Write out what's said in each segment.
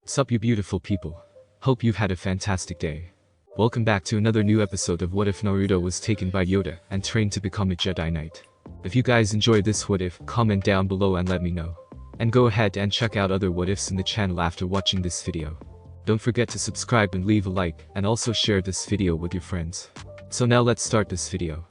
Sup you beautiful people. Hope you've had a fantastic day. Welcome back to another new episode of What If Naruto was taken by Yoda and trained to become a Jedi Knight. If you guys enjoy this what if, comment down below and let me know. And go ahead and check out other what ifs in the channel after watching this video. Don't forget to subscribe and leave a like, and also share this video with your friends. So now let's start this video.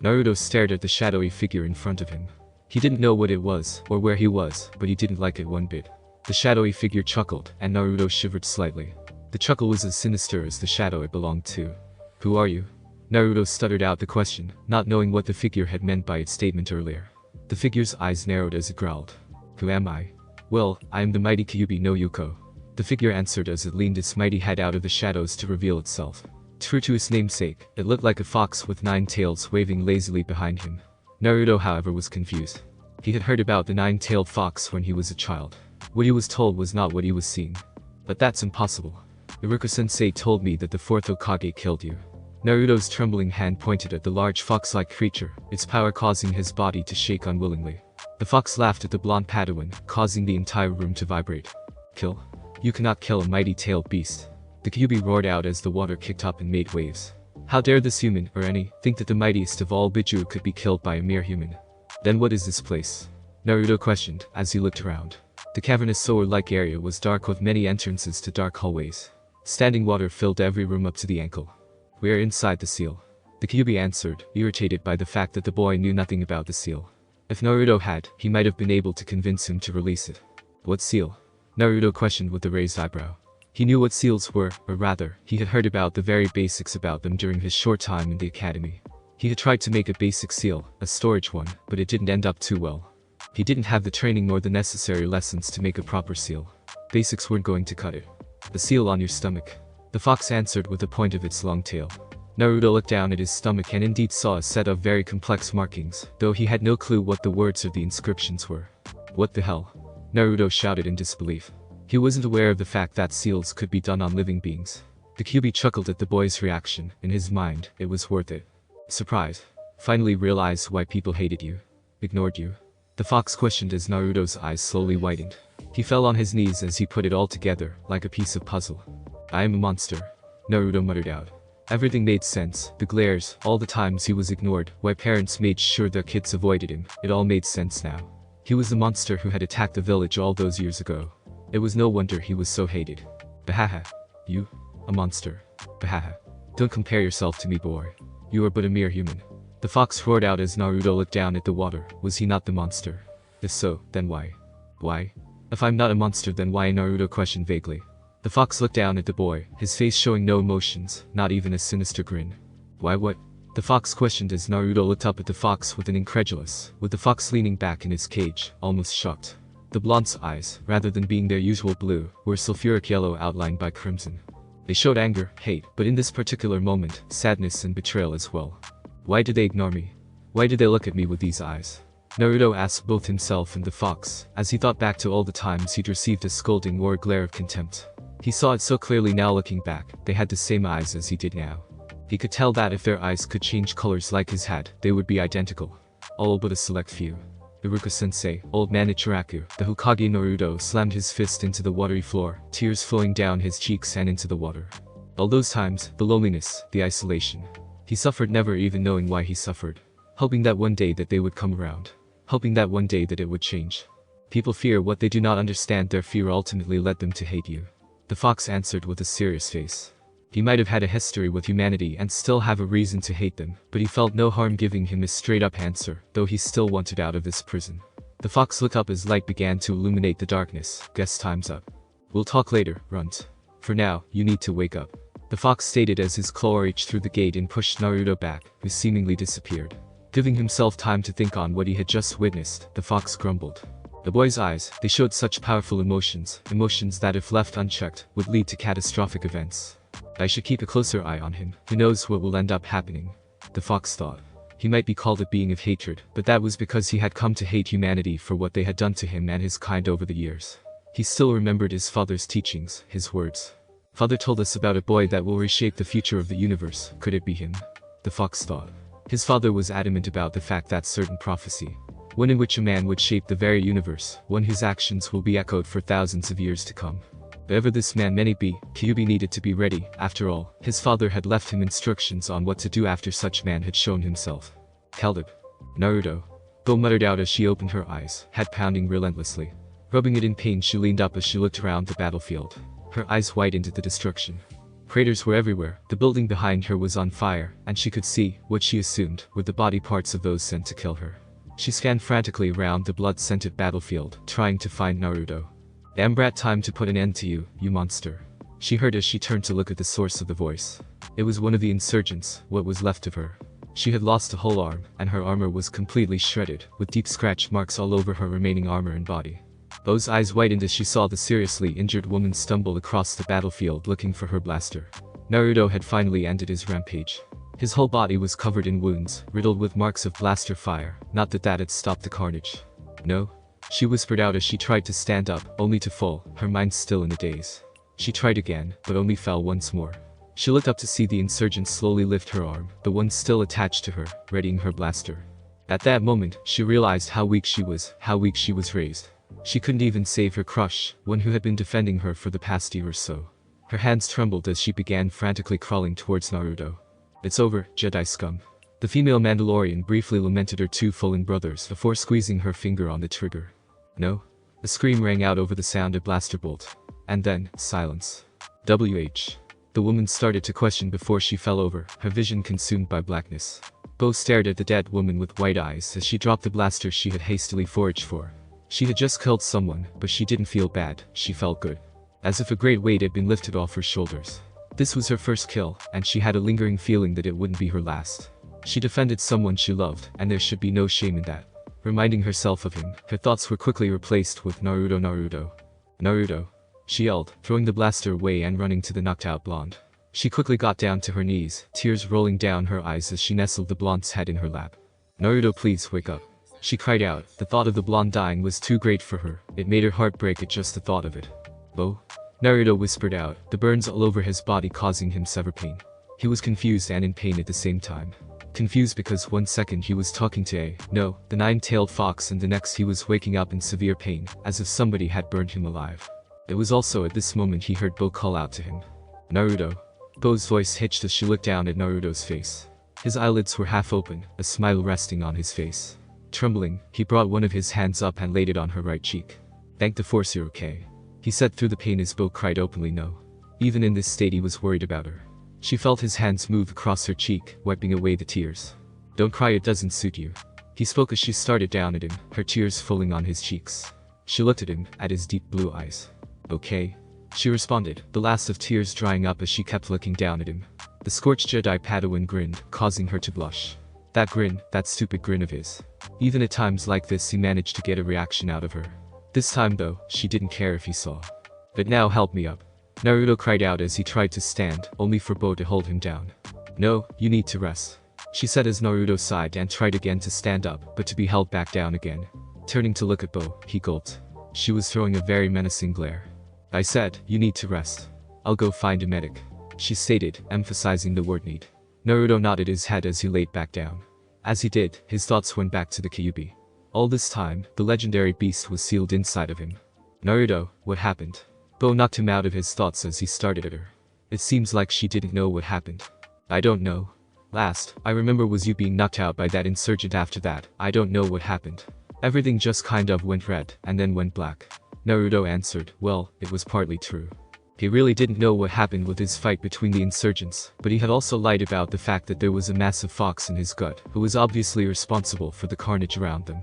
Naruto stared at the shadowy figure in front of him. He didn't know what it was, or where he was, but he didn't like it one bit. The shadowy figure chuckled, and Naruto shivered slightly. The chuckle was as sinister as the shadow it belonged to. "Who are you?" Naruto stuttered out the question, not knowing what the figure had meant by its statement earlier. The figure's eyes narrowed as it growled. "Who am I?" "Well, I am the mighty Kyuubi no Yuko." The figure answered as it leaned its mighty head out of the shadows to reveal itself. True to its namesake, it looked like a fox with 9 tails waving lazily behind him. Naruto, however, was confused. He had heard about the 9-tailed fox when he was a child. What he was told was not what he was seeing. "But that's impossible. Iruka-sensei told me that the 4th Hokage killed you." Naruto's trembling hand pointed at the large fox-like creature, its power causing his body to shake unwillingly. The fox laughed at the blonde Padawan, causing the entire room to vibrate. "Kill? You cannot kill a mighty-tailed beast." The Kyuubi roared out as the water kicked up and made waves. "How dare this human, or any, think that the mightiest of all Biju could be killed by a mere human? Then what is this place?" Naruto questioned, as he looked around. The cavernous sewer-like area was dark with many entrances to dark hallways. Standing water filled every room up to the ankle. "We are inside the seal," the Kyuubi answered, irritated by the fact that the boy knew nothing about the seal. If Naruto had, he might have been able to convince him to release it. "What seal?" Naruto questioned with a raised eyebrow. He knew what seals were, or rather, he had heard about the very basics about them during his short time in the academy. He had tried to make a basic seal, a storage one, but it didn't end up too well. He didn't have the training nor the necessary lessons to make a proper seal. Basics weren't going to cut it. "The seal on your stomach," the fox answered with the point of its long tail. Naruto looked down at his stomach and indeed saw a set of very complex markings, though he had no clue what the words of the inscriptions were. "What the hell?" Naruto shouted in disbelief. He wasn't aware of the fact that seals could be done on living beings. The Kyuubi chuckled at the boy's reaction. In his mind, it was worth it. "Surprise. Finally realized why people hated you. Ignored you?" The fox questioned as Naruto's eyes slowly widened. He fell on his knees as he put it all together, like a piece of puzzle. "I am a monster," Naruto muttered out. Everything made sense, the glares, all the times he was ignored, why parents made sure their kids avoided him, it all made sense now. He was the monster who had attacked the village all those years ago. It was no wonder he was so hated. "Bahaha. You? A monster? Bahaha. Don't compare yourself to me, boy. You are but a mere human." The fox roared out as Naruto looked down at the water. Was he not the monster? If so, then why? "Why? If I'm not a monster, then why?" Naruto questioned vaguely. The fox looked down at the boy, his face showing no emotions, not even a sinister grin. "Why what?" the fox questioned as Naruto looked up at the fox with an incredulous, with the fox leaning back in his cage, almost shocked. The blonde's eyes, rather than being their usual blue, were sulfuric yellow outlined by crimson. They showed anger, hate, but in this particular moment, sadness and betrayal as well. "Why did they ignore me? Why did they look at me with these eyes?" Naruto asked both himself and the fox, as he thought back to all the times he'd received a scolding or a glare of contempt. He saw it so clearly now looking back, they had the same eyes as he did now. He could tell that if their eyes could change colors like his had, they would be identical. All but a select few. Iruka-sensei, old man Ichiraku, the Hokage. Naruto slammed his fist into the watery floor, tears flowing down his cheeks and into the water. All those times, the loneliness, the isolation. He suffered never even knowing why he suffered. Hoping that one day that they would come around. Hoping that one day that it would change. "People fear what they do not understand. Their fear ultimately led them to hate you," the fox answered with a serious face. He might have had a history with humanity and still have a reason to hate them, but he felt no harm giving him a straight-up answer, though he still wanted out of this prison. The fox looked up as light began to illuminate the darkness. "Guess time's up. We'll talk later, runt. For now, you need to wake up," the fox stated as his claw reached through the gate and pushed Naruto back, who seemingly disappeared. Giving himself time to think on what he had just witnessed, the fox grumbled. The boy's eyes, they showed such powerful emotions, emotions that if left unchecked, would lead to catastrophic events. "I should keep a closer eye on him. Who knows what will end up happening?" the fox thought. He might be called a being of hatred, but that was because he had come to hate humanity for what they had done to him and his kind over the years. He still remembered his father's teachings, his words. "Father told us about a boy that will reshape the future of the universe. Could it be him?" the fox thought. His father was adamant about the fact that certain prophecy, one in which a man would shape the very universe, one whose actions will be echoed for thousands of years to come. Whoever this man may be, Kyuubi needed to be ready. After all, his father had left him instructions on what to do after such man had shown himself. Held Naruto. Bo muttered out as she opened her eyes, head pounding relentlessly. Rubbing it in pain, she leaned up as she looked around the battlefield. Her eyes widened at the destruction. Craters were everywhere, the building behind her was on fire, and she could see, what she assumed, were the body parts of those sent to kill her. She scanned frantically around the blood-scented battlefield, trying to find Naruto. "Damn brat, time to put an end to you, you monster," she heard as she turned to look at the source of the voice. It was one of the insurgents, what was left of her. She had lost a whole arm, and her armor was completely shredded, with deep scratch marks all over her remaining armor and body. Bo's eyes widened as she saw the seriously injured woman stumble across the battlefield looking for her blaster. Naruto had finally ended his rampage. His whole body was covered in wounds, riddled with marks of blaster fire, not that had stopped the carnage. "No?" she whispered out as she tried to stand up, only to fall, her mind still in a daze. She tried again, but only fell once more. She looked up to see the insurgent slowly lift her arm, the one still attached to her, readying her blaster. At that moment, she realized how weak she was raised. She couldn't even save her crush, one who had been defending her for the past year or so. Her hands trembled as she began frantically crawling towards Naruto. "It's over, Jedi scum." The female Mandalorian briefly lamented her two fallen brothers before squeezing her finger on the trigger. "No?" A scream rang out over the sound of blaster bolt. And then, silence. The woman started to question before she fell over, her vision consumed by blackness. Bo stared at the dead woman with wide eyes as she dropped the blaster she had hastily foraged for. She had just killed someone, but she didn't feel bad, she felt good. As if a great weight had been lifted off her shoulders. This was her first kill, and she had a lingering feeling that it wouldn't be her last. She defended someone she loved, and there should be no shame in that. Reminding herself of him, her thoughts were quickly replaced with Naruto. Naruto, she yelled, throwing the blaster away and running to the knocked-out blonde. She quickly got down to her knees, tears rolling down her eyes as she nestled the blonde's head in her lap. "Naruto, please wake up," she cried out. The thought of the blonde dying was too great for her. It made her heart break at just the thought of it. "Bo?" Naruto whispered out, the burns all over his body causing him severe pain. He was confused and in pain at the same time. Confused because one second he was talking to the nine-tailed fox, and the next he was waking up in severe pain, as if somebody had burned him alive. It was also at this moment he heard Bo call out to him. "Naruto." Bo's voice hitched as she looked down at Naruto's face. His eyelids were half open, a smile resting on his face. Trembling, he brought one of his hands up and laid it on her right cheek. "Thank the force, you're okay," he said through the pain as Bo cried openly no. Even in this state he was worried about her. She felt his hands move across her cheek, wiping away the tears. "Don't cry, it doesn't suit you," he spoke as she started down at him, her tears falling on his cheeks. She looked at him, at his deep blue eyes. "Okay?" she responded, the last of tears drying up as she kept looking down at him. The scorched Jedi Padawan grinned, causing her to blush. That grin, that stupid grin of his. Even at times like this he managed to get a reaction out of her. This time though, she didn't care if he saw. "But now help me up," Naruto cried out as he tried to stand, only for Bo to hold him down. "No, you need to rest," she said as Naruto sighed and tried again to stand up, but to be held back down again. Turning to look at Bo, he gulped. She was throwing a very menacing glare. "I said, you need to rest. I'll go find a medic," she stated, emphasizing the word need. Naruto nodded his head as he laid back down. As he did, his thoughts went back to the Kyuubi. All this time, the legendary beast was sealed inside of him. "Naruto, what happened?" Bo knocked him out of his thoughts as he started at her. It seems like she didn't know what happened. "I don't know. Last I remember was you being knocked out by that insurgent. After that, I don't know what happened. Everything just kind of went red, and then went black." Naruto answered, well, it was partly true. He really didn't know what happened with his fight between the insurgents, but he had also lied about the fact that there was a massive fox in his gut, who was obviously responsible for the carnage around them.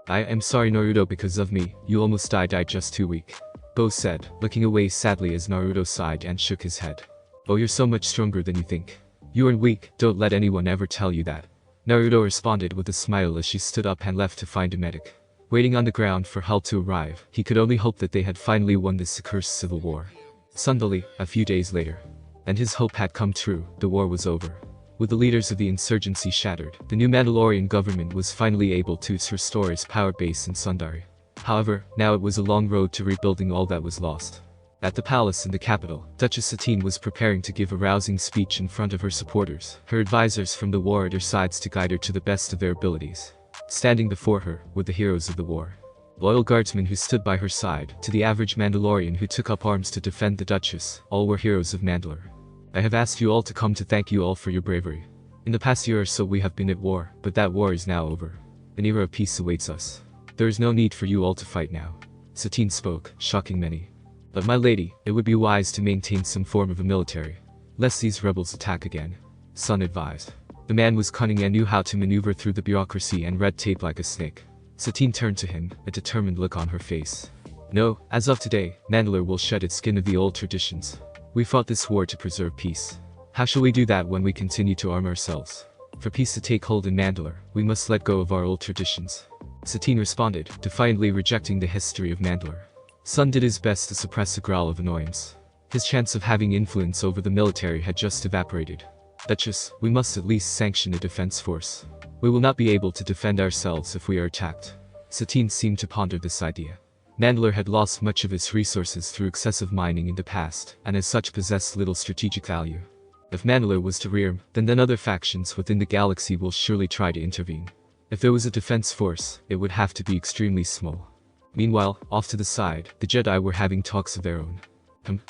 "I am sorry Naruto, because of me, you almost died. I just too weak," Bo said, looking away sadly as Naruto sighed and shook his head. "Oh, you're so much stronger than you think. You aren't weak, don't let anyone ever tell you that." Naruto responded with a smile as she stood up and left to find a medic. Waiting on the ground for help to arrive, he could only hope that they had finally won this accursed civil war. Suddenly, a few days later. And his hope had come true, the war was over. With the leaders of the insurgency shattered, the new Mandalorian government was finally able to restore its power base in Sundari. However, now it was a long road to rebuilding all that was lost. At the palace in the capital, Duchess Satine was preparing to give a rousing speech in front of her supporters, her advisors from the war at her sides to guide her to the best of their abilities. Standing before her were the heroes of the war. loyal guardsmen who stood by her side, to the average Mandalorian who took up arms to defend the Duchess, all were heroes of Mandalore. I have asked you all to come to thank you all for your bravery. In the past year or so we have been at war, but that war is now over. An era of peace awaits us. There is no need for you all to fight now. Satine spoke, shocking many. But my lady, it would be wise to maintain some form of a military, lest these rebels attack again. Sun advised. The man was cunning and knew how to maneuver through the bureaucracy and red tape like a snake. Satine turned to him, a determined look on her face. No, as of today, Mandalore will shed its skin of the old traditions. We fought this war to preserve peace. How shall we do that when we continue to arm ourselves? For peace to take hold in Mandalore, we must let go of our old traditions. Satine responded, defiantly rejecting the history of Mandalore. Sun did his best to suppress a growl of annoyance. His chance of having influence over the military had just evaporated. Duchess, we must at least sanction a defense force. We will not be able to defend ourselves if we are attacked. Satine seemed to ponder this idea. Mandalore had lost much of its resources through excessive mining in the past, and as such possessed little strategic value. If Mandalore was to rearm, then other factions within the galaxy will surely try to intervene. If there was a defense force, it would have to be extremely small. Meanwhile, off to the side, the Jedi were having talks of their own.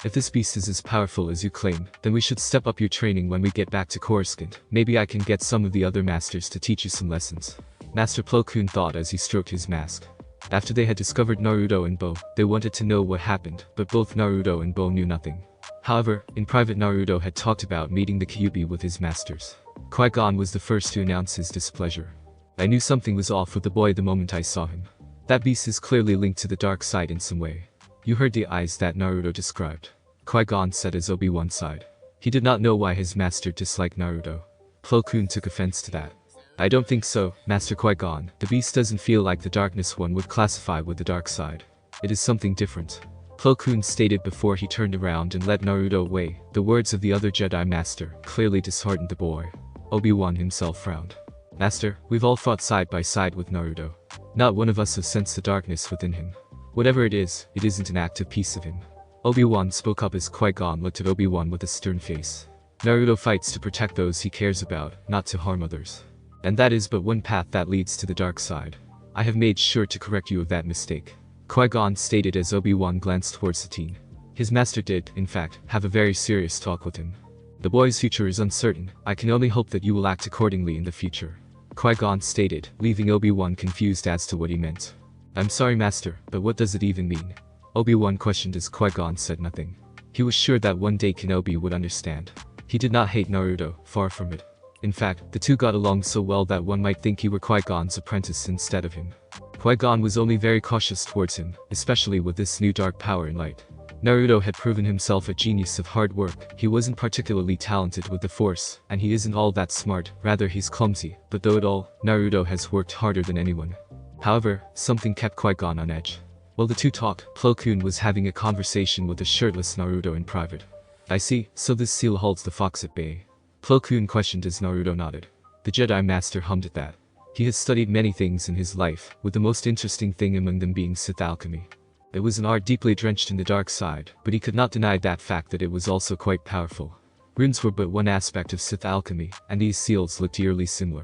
If this beast is as powerful as you claim, then we should step up your training when we get back to Coruscant. Maybe I can get some of the other masters to teach you some lessons. Master Plo Koon thought as he stroked his mask. After they had discovered Naruto and Bo, they wanted to know what happened, but both Naruto and Bo knew nothing. However, in private Naruto had talked about meeting the Kyuubi with his masters. Qui-Gon was the first to announce his displeasure. I knew something was off with the boy the moment I saw him. That beast is clearly linked to the dark side in some way. You heard the eyes that Naruto described. Qui-Gon said as Obi-Wan sighed. He did not know why his master disliked Naruto. Plo Koon took offense to that. I don't think so, Master Qui-Gon. The beast doesn't feel like the darkness one would classify with the dark side. It is something different. Plo Koon stated before he turned around and led Naruto away. The words of the other Jedi Master clearly disheartened the boy. Obi-Wan himself frowned. Master, we've all fought side by side with Naruto. Not one of us has sensed the darkness within him. Whatever it isn't an act of peace of him. Obi-Wan spoke up as Qui-Gon looked at Obi-Wan with a stern face. Naruto fights to protect those he cares about, not to harm others. And that is but one path that leads to the dark side. I have made sure to correct you of that mistake. Qui-Gon stated as Obi-Wan glanced towards Satine. His master did, in fact, have a very serious talk with him. The boy's future is uncertain. I can only hope that you will act accordingly in the future. Qui-Gon stated, leaving Obi-Wan confused as to what he meant. I'm sorry, Master, but what does it even mean? Obi-Wan questioned as Qui-Gon said nothing. He was sure that one day Kenobi would understand. He did not hate Naruto, far from it. In fact, the two got along so well that one might think he were Qui-Gon's apprentice instead of him. Qui-Gon was only very cautious towards him, especially with this new dark power and light. Naruto had proven himself a genius of hard work. He wasn't particularly talented with the Force, and he isn't all that smart, rather he's clumsy, but though it all, Naruto has worked harder than anyone. However, something kept Qui-Gon on edge. While the two talked, Plo Koon was having a conversation with the shirtless Naruto in private. I see, so this seal holds the fox at bay. Plo Koon questioned as Naruto nodded. The Jedi Master hummed at that. He has studied many things in his life, with the most interesting thing among them being Sith alchemy. It was an art deeply drenched in the dark side, but he could not deny that fact that it was also quite powerful. Runes were but one aspect of Sith alchemy, and these seals looked eerily similar.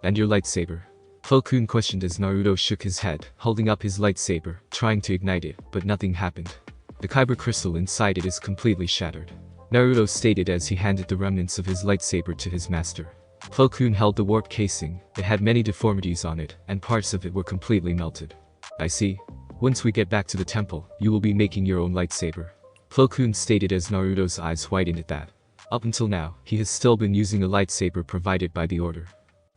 And your lightsaber? Plo Koon questioned as Naruto shook his head, holding up his lightsaber, trying to ignite it, but nothing happened. The kyber crystal inside it is completely shattered. Naruto stated as he handed the remnants of his lightsaber to his master. Plo Koon held the warped casing. It had many deformities on it, and parts of it were completely melted. I see. Once we get back to the temple, you will be making your own lightsaber. Plo Koon stated as Naruto's eyes widened at that. Up until now, he has still been using a lightsaber provided by the Order.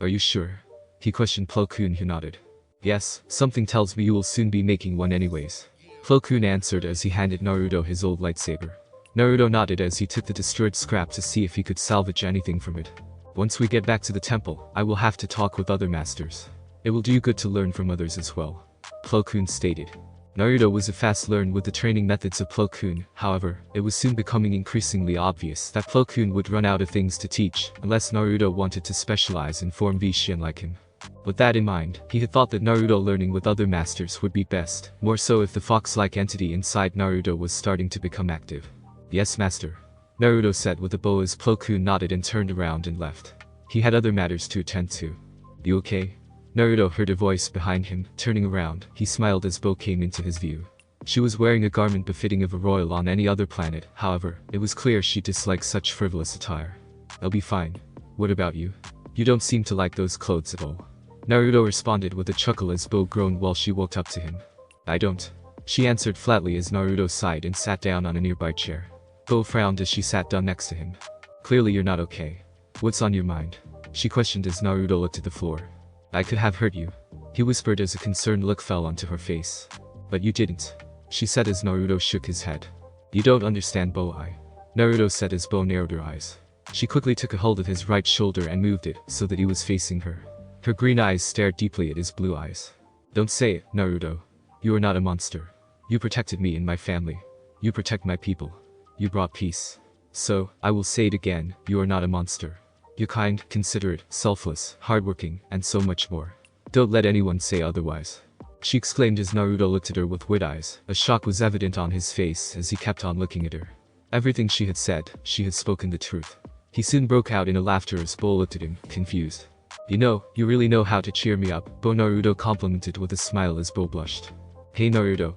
Are you sure? He questioned Plo Koon, who nodded. Yes, something tells me you will soon be making one anyways. Plo Koon answered as he handed Naruto his old lightsaber. Naruto nodded as he took the destroyed scrap to see if he could salvage anything from it. Once we get back to the temple, I will have to talk with other masters. It will do you good to learn from others as well. Plo Koon stated. Naruto was a fast learner with the training methods of Plo Koon. However, it was soon becoming increasingly obvious that Plo Koon would run out of things to teach unless Naruto wanted to specialize in Form V Shin like him. With that in mind, he had thought that Naruto learning with other masters would be best, more so if the fox-like entity inside Naruto was starting to become active. Yes, master. Naruto said with a bow as Plo Koon nodded and turned around and left. He had other matters to attend to. You okay? Naruto heard a voice behind him. Turning around, he smiled as Bo came into his view. She was wearing a garment befitting of a royal on any other planet. However, it was clear she disliked such frivolous attire. "I'll be fine. What about you? You don't seem to like those clothes at all." Naruto responded with a chuckle as Bo groaned while she walked up to him. "I don't," she answered flatly as Naruto sighed and sat down on a nearby chair. Bo frowned as she sat down next to him. "Clearly you're not okay. What's on your mind?" she questioned as Naruto looked at the floor. "I could have hurt you," he whispered as a concerned look fell onto her face. "But you didn't," she said as Naruto shook his head. "You don't understand, Bo. Naruto said as Bo narrowed her eyes. She quickly took a hold of his right shoulder and moved it so that he was facing her. Her green eyes stared deeply at his blue eyes. "Don't say it, Naruto. You are not a monster. You protected me and my family. You protect my people. You brought peace. So, I will say it again, you are not a monster. You're kind, considerate, selfless, hardworking, and so much more. Don't let anyone say otherwise," she exclaimed as Naruto looked at her with wide eyes. A shock was evident on his face as he kept on looking at her. Everything she had said, she had spoken the truth. He soon broke out into laughter as Bo looked at him, confused. You really know how to cheer me up," Bo Naruto complimented with a smile as Bo blushed. "Hey Naruto,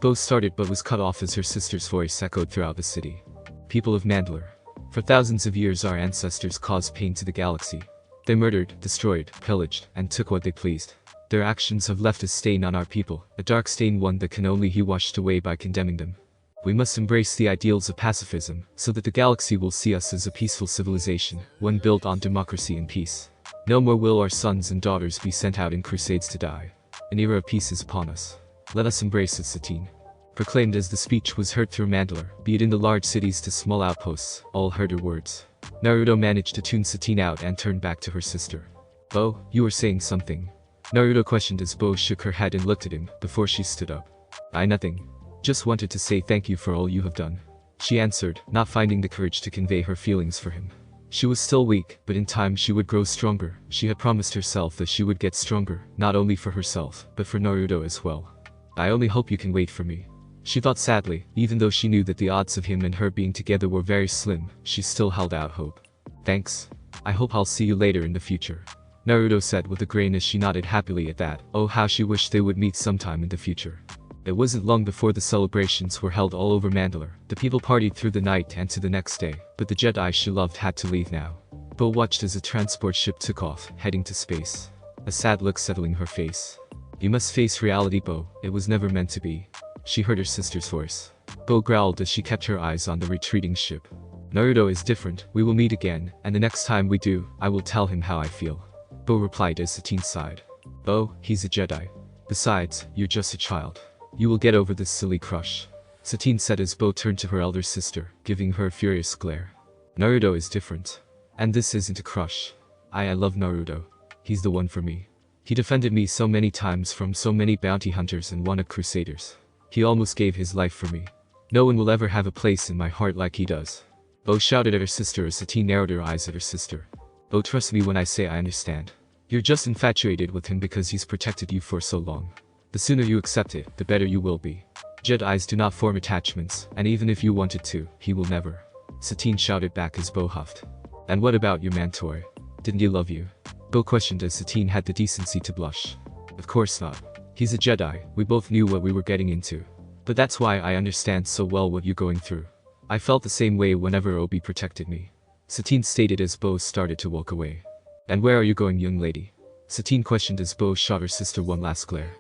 Bo started but was cut off as her sister's voice echoed throughout the city. "People of Mandalore. For thousands of years our ancestors caused pain to the galaxy. They murdered, destroyed, pillaged, and took what they pleased. Their actions have left a stain on our people, a dark stain, one that can only be washed away by condemning them. We must embrace the ideals of pacifism, so that the galaxy will see us as a peaceful civilization, one built on democracy and peace. No more will our sons and daughters be sent out in crusades to die. An era of peace is upon us. Let us embrace it," Satine proclaimed as the speech was heard through Mandalore, be it in the large cities to small outposts, all heard her words. Naruto managed to tune Satine out and turned back to her sister. "Bo, you were saying something?" Naruto questioned as Bo shook her head and looked at him, before she stood up. Nothing. Just wanted to say thank you for all you have done," she answered, not finding the courage to convey her feelings for him. She was still weak, but in time she would grow stronger. She had promised herself that she would get stronger, not only for herself, but for Naruto as well. "I only hope you can wait for me," she thought sadly. Even though she knew that the odds of him and her being together were very slim, she still held out hope. "Thanks. I hope I'll see you later in the future," Naruto said with a grin as she nodded happily at that. Oh, how she wished they would meet sometime in the future. It wasn't long before the celebrations were held all over Mandalore. The people partied through the night and to the next day, but the Jedi she loved had to leave now. Bo watched as a transport ship took off, heading to space. A sad look settling her face. "You must face reality, Bo. It was never meant to be," she heard her sister's voice. Bo growled as she kept her eyes on the retreating ship. "Naruto is different. We will meet again, and the next time we do, I will tell him how I feel," Bo replied as Satine sighed. "Bo, he's a Jedi. Besides, you're just a child. You will get over this silly crush," Satine said as Bo turned to her elder sister, giving her a furious glare. "Naruto is different. And this isn't a crush. I love Naruto. He's the one for me. He defended me so many times from so many bounty hunters and wanted crusaders. He almost gave his life for me. No one will ever have a place in my heart like he does," Bo shouted at her sister as Satine narrowed her eyes at her sister. "Bo, trust me when I say I understand. You're just infatuated with him because he's protected you for so long. The sooner you accept it, the better you will be. Jedis do not form attachments, and even if you wanted to, he will never," Satine shouted back as Bo huffed. "And what about your mentor? Didn't he love you?" Bo questioned as Satine had the decency to blush. "Of course not. He's a Jedi. We both knew what we were getting into. But that's why I understand so well what you're going through. I felt the same way whenever Obi protected me," Satine stated as Bo started to walk away. "And where are you going, young lady?" Satine questioned as Bo shot her sister one last glare.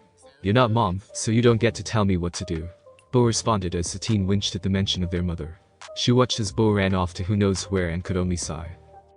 "You're not mom, so you don't get to tell me what to do," Bo responded as Satine winced at the mention of their mother. She watched as Bo ran off to who knows where and could only sigh.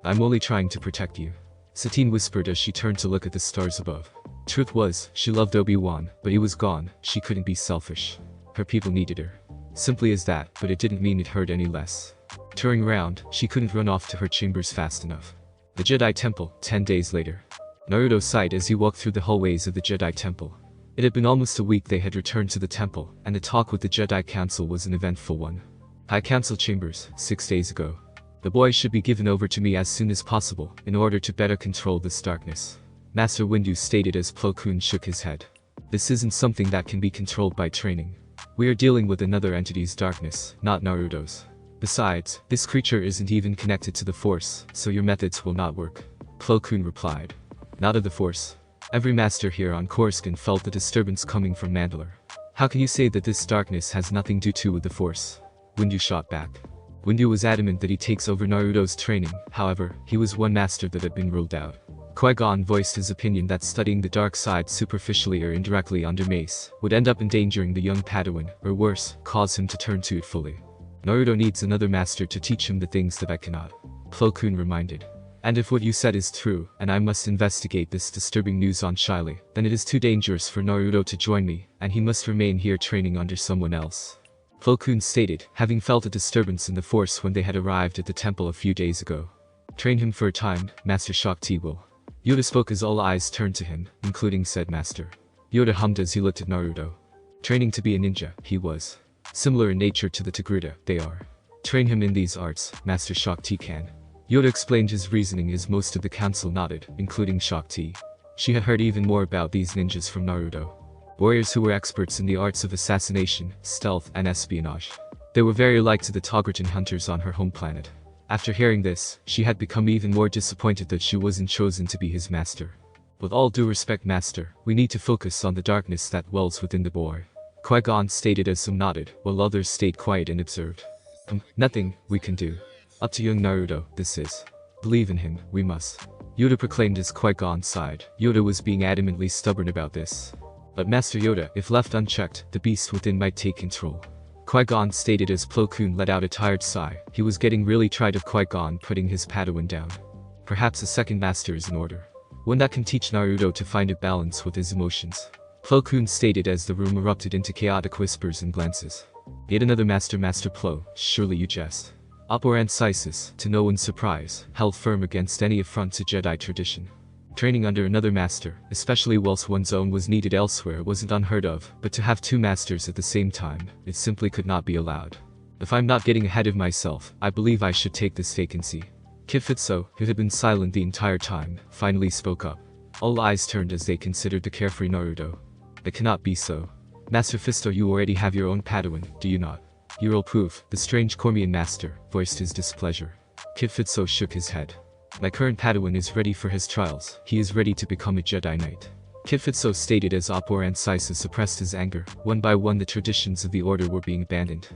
"I'm only trying to protect you," Satine whispered as she turned to look at the stars above. Truth was, she loved Obi-Wan, but he was gone. She couldn't be selfish. Her people needed her. Simple as that, but it didn't mean it hurt any less. Turning around, she couldn't run off to her chambers fast enough. The Jedi Temple, 10 days later. Naruto sighed as he walked through the hallways of the Jedi Temple. It had been almost a week they had returned to the temple, and the talk with the Jedi Council was an eventful one. "High Council Chambers, 6 days ago. The boy should be given over to me as soon as possible, in order to better control this darkness," Master Windu stated as Plo Koon shook his head. "This isn't something that can be controlled by training. We are dealing with another entity's darkness, not Naruto's. Besides, this creature isn't even connected to the Force, so your methods will not work," Plo Koon replied. "Not of the Force?" Every master here on Coruscant felt the disturbance coming from Mandalore. How can you say that this darkness has nothing to do with the Force? Windu shot back. Windu was adamant that he takes over Naruto's training, however, he was one master that had been ruled out. Qui-Gon voiced his opinion that studying the dark side superficially or indirectly under Mace would end up endangering the young Padawan, or worse, cause him to turn to it fully. Naruto needs another master to teach him the things that I cannot. Plo Koon reminded. And if what you said is true, and I must investigate this disturbing news on Shiley, then it is too dangerous for Naruto to join me, and he must remain here training under someone else. Plo Koon stated, having felt a disturbance in the Force when they had arrived at the temple a few days ago. Train him for a time, Master Shaak Ti will. Yoda spoke as all eyes turned to him, including said master. Yoda hummed as he looked at Naruto. Training to be a ninja, he was. Similar in nature to the Togruta, they are. Train him in these arts, Master Shaak Ti can. Yoda explained his reasoning as most of the council nodded, including Shaak Ti. She had heard even more about these ninjas from Naruto. Warriors who were experts in the arts of assassination, stealth, and espionage. They were very alike to the Togrutan hunters on her home planet. After hearing this, she had become even more disappointed that she wasn't chosen to be his master. With all due respect, master, we need to focus on the darkness that dwells within the boy. Qui-Gon stated as some nodded, while others stayed quiet and observed. Nothing we can do. Up to young Naruto, this is. Believe in him, we must. Yoda proclaimed as Qui-Gon sighed. Yoda was being adamantly stubborn about this. But Master Yoda, if left unchecked, the beast within might take control. Qui-Gon stated as Plo Koon let out a tired sigh. He was getting really tired of Qui-Gon putting his Padawan down. Perhaps a second master is in order. One that can teach Naruto to find a balance with his emotions. Plo Koon stated as the room erupted into chaotic whispers and glances. Yet another master, Master Plo, surely you jest. Oppo Ancisus, to no one's surprise, held firm against any affront to Jedi tradition. Training under another master, especially whilst one's own was needed elsewhere, wasn't unheard of, but to have two masters at the same time, it simply could not be allowed. If I'm not getting ahead of myself, I believe I should take this vacancy. Kit Fisto, who had been silent the entire time, finally spoke up. All eyes turned as they considered the carefree Naruto. It cannot be so. Master Fisto, you already have your own Padawan, do you not? Ural Poof, the strange Cormian master, voiced his displeasure. Kit Fisto shook his head. My current Padawan is ready for his trials, he is ready to become a Jedi Knight. Kit Fisto stated as Oppo Ancisus suppressed his anger. One by one the traditions of the order were being abandoned.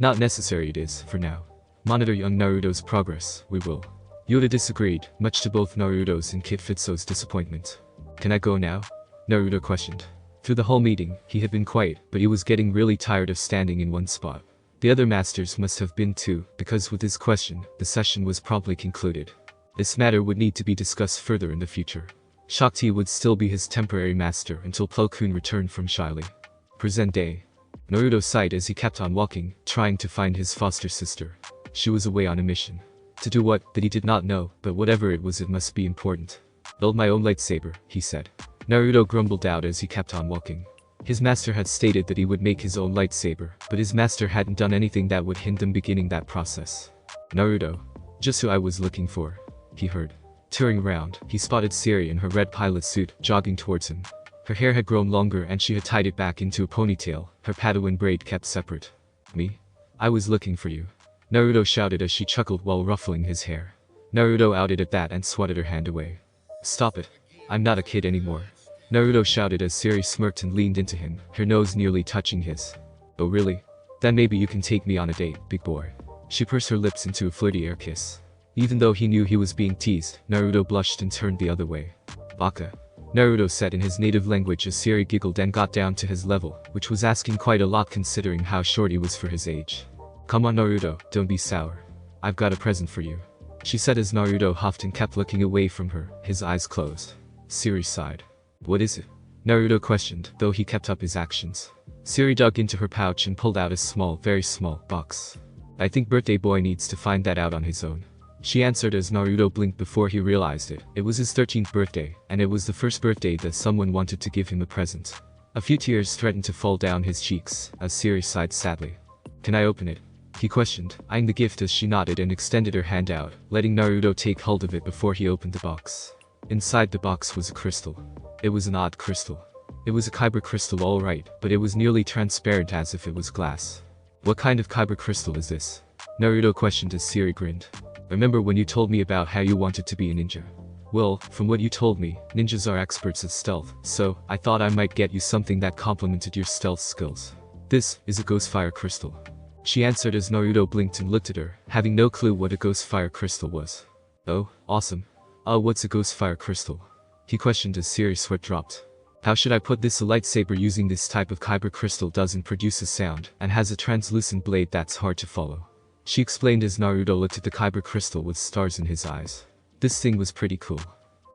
Not necessary it is, for now. Monitor young Naruto's progress, we will. Yoda disagreed, much to both Naruto's and Kit Fisto's disappointment. Can I go now? Naruto questioned. Through the whole meeting, he had been quiet, but he was getting really tired of standing in one spot. The other masters must have been too, because with his question, the session was promptly concluded. This matter would need to be discussed further in the future. Shaak Ti would still be his temporary master until Plo Koon returned from Shiley. Present day. Naruto sighed as he kept on walking, trying to find his foster sister. She was away on a mission. To do what, that he did not know, but whatever it was, it must be important. Build my own lightsaber, he said. Naruto grumbled out as he kept on walking. His master had stated that he would make his own lightsaber, but his master hadn't done anything that would hinder him beginning that process. Naruto. Just who I was looking for. He heard. Turning around, he spotted Siri in her red pilot suit, jogging towards him. Her hair had grown longer and she had tied it back into a ponytail, her Padawan braid kept separate. Me? I was looking for you. Naruto shouted as she chuckled while ruffling his hair. Naruto outed at that and swatted her hand away. Stop it. I'm not a kid anymore. Naruto shouted as Siri smirked and leaned into him, her nose nearly touching his. Oh really? Then maybe you can take me on a date, big boy. She pursed her lips into a flirty air kiss. Even though he knew he was being teased, Naruto blushed and turned the other way. Baka. Naruto said in his native language as Siri giggled and got down to his level, which was asking quite a lot considering how short he was for his age. Come on Naruto, don't be sour. I've got a present for you. She said as Naruto huffed and kept looking away from her, his eyes closed. Siri sighed. What is it? Naruto questioned, though he kept up his actions. Siri dug into her pouch and pulled out a small, very small, box. I think birthday boy needs to find that out on his own. She answered as Naruto blinked before he realized it. It was his 13th birthday, and it was the first birthday that someone wanted to give him a present. A few tears threatened to fall down his cheeks, as Siri sighed sadly. Can I open it? He questioned, eyeing the gift as she nodded and extended her hand out, letting Naruto take hold of it before he opened the box. Inside the box was a crystal. It was an odd crystal. It was a kyber crystal all right, but it was nearly transparent as if it was glass. What kind of kyber crystal is this? Naruto questioned as Siri grinned. Remember when you told me about how you wanted to be a ninja? Well, from what you told me, ninjas are experts at stealth, so I thought I might get you something that complemented your stealth skills. This is a Ghostfire Crystal. She answered as Naruto blinked and looked at her, having no clue what a Ghostfire Crystal was. Oh, awesome. What's a Ghostfire Crystal? He questioned as Siri's sweat dropped. How should I put this? A lightsaber using this type of Kyber crystal doesn't produce a sound, and has a translucent blade that's hard to follow. She explained as Naruto looked at the Kyber crystal with stars in his eyes. This thing was pretty cool.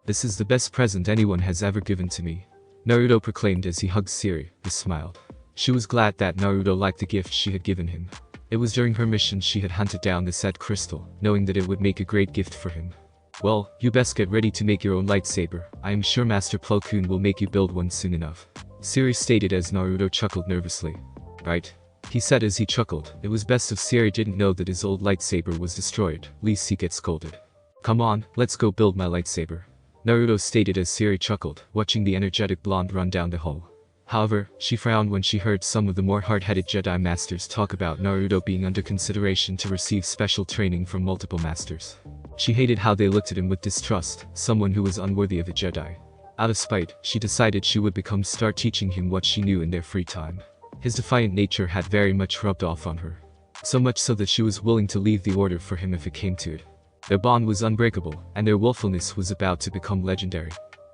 This is the best present anyone has ever given to me, Naruto proclaimed as he hugged Siri. He smiled. She was glad that Naruto liked the gift she had given him. It was during her mission she had hunted down the said crystal, knowing that it would make a great gift for him. Well, you best get ready to make your own lightsaber. I am sure Master Plo Koon will make you build one soon enough, Siri stated as Naruto chuckled nervously. Right? He said as he chuckled. It was best if Siri didn't know that his old lightsaber was destroyed, lest he get scolded. Come on, let's go build my lightsaber, Naruto stated as Siri chuckled, watching the energetic blonde run down the hall. However, she frowned when she heard some of the more hard-headed Jedi Masters talk about Naruto being under consideration to receive special training from multiple masters. She hated how they looked at him with distrust, someone who was unworthy of a Jedi. Out of spite, she decided she would start teaching him what she knew in their free time. His defiant nature had very much rubbed off on her. So much so that she was willing to leave the order for him if it came to it. Their bond was unbreakable, and their willfulness was about to become legendary.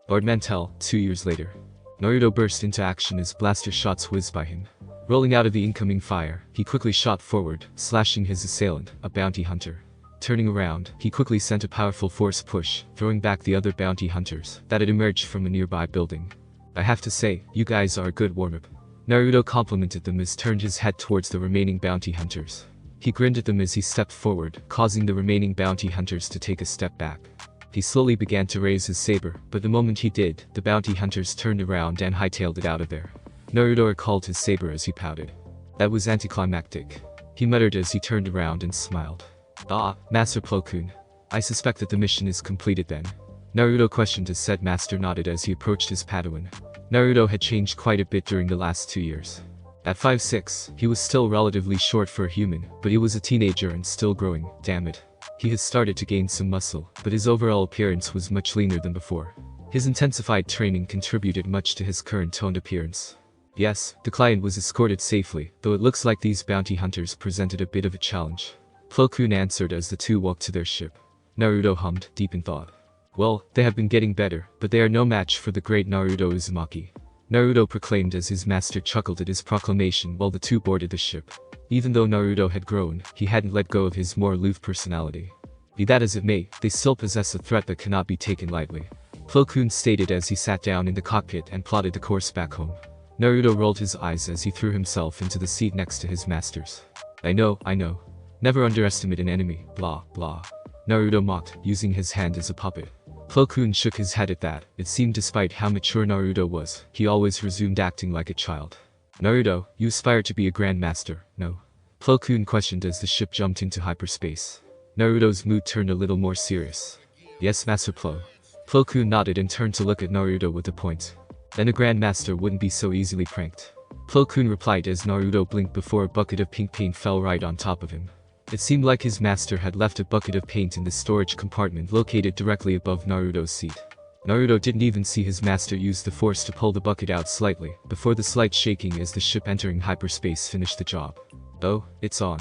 Lord Mantell, 2 years later. Naruto burst into action as blaster shots whizzed by him. Rolling out of the incoming fire, he quickly shot forward, slashing his assailant, a bounty hunter. Turning around, he quickly sent a powerful force push, throwing back the other bounty hunters that had emerged from a nearby building. I have to say, you guys are a good warm-up, Naruto complimented them as turned his head towards the remaining bounty hunters. He grinned at them as he stepped forward, causing the remaining bounty hunters to take a step back. He slowly began to raise his saber, but the moment he did, the bounty hunters turned around and hightailed it out of there. Naruto recalled his saber as he pouted. That was anticlimactic, he muttered as he turned around and smiled. Ah, Master Plo Koon. I suspect that the mission is completed then, Naruto questioned as said master nodded as he approached his Padawan. Naruto had changed quite a bit during the last 2 years. At 5'6", he was still relatively short for a human, but he was a teenager and still growing, damn it. He had started to gain some muscle, but his overall appearance was much leaner than before. His intensified training contributed much to his current toned appearance. Yes, the client was escorted safely, though it looks like these bounty hunters presented a bit of a challenge, Plo Koon answered as the two walked to their ship. Naruto hummed, deep in thought. Well, they have been getting better, but they are no match for the great Naruto Uzumaki, Naruto proclaimed as his master chuckled at his proclamation while the two boarded the ship. Even though Naruto had grown, he hadn't let go of his more aloof personality. Be that as it may, they still possess a threat that cannot be taken lightly, Plo Koon stated as he sat down in the cockpit and plotted the course back home. Naruto rolled his eyes as he threw himself into the seat next to his master's. I know. Never underestimate an enemy, blah, blah, Naruto mocked, using his hand as a puppet. Plo Koon shook his head at that. It seemed despite how mature Naruto was, he always resumed acting like a child. Naruto, you aspire to be a grandmaster, no? Plo Koon questioned as the ship jumped into hyperspace. Naruto's mood turned a little more serious. Yes, Master Plo. Plo Koon nodded and turned to look at Naruto with a point. Then a grandmaster wouldn't be so easily pranked, Plo Koon replied as Naruto blinked before a bucket of pink paint fell right on top of him. It seemed like his master had left a bucket of paint in the storage compartment located directly above Naruto's seat. Naruto didn't even see his master use the force to pull the bucket out slightly, before the slight shaking as the ship entering hyperspace finished the job. Oh, it's on,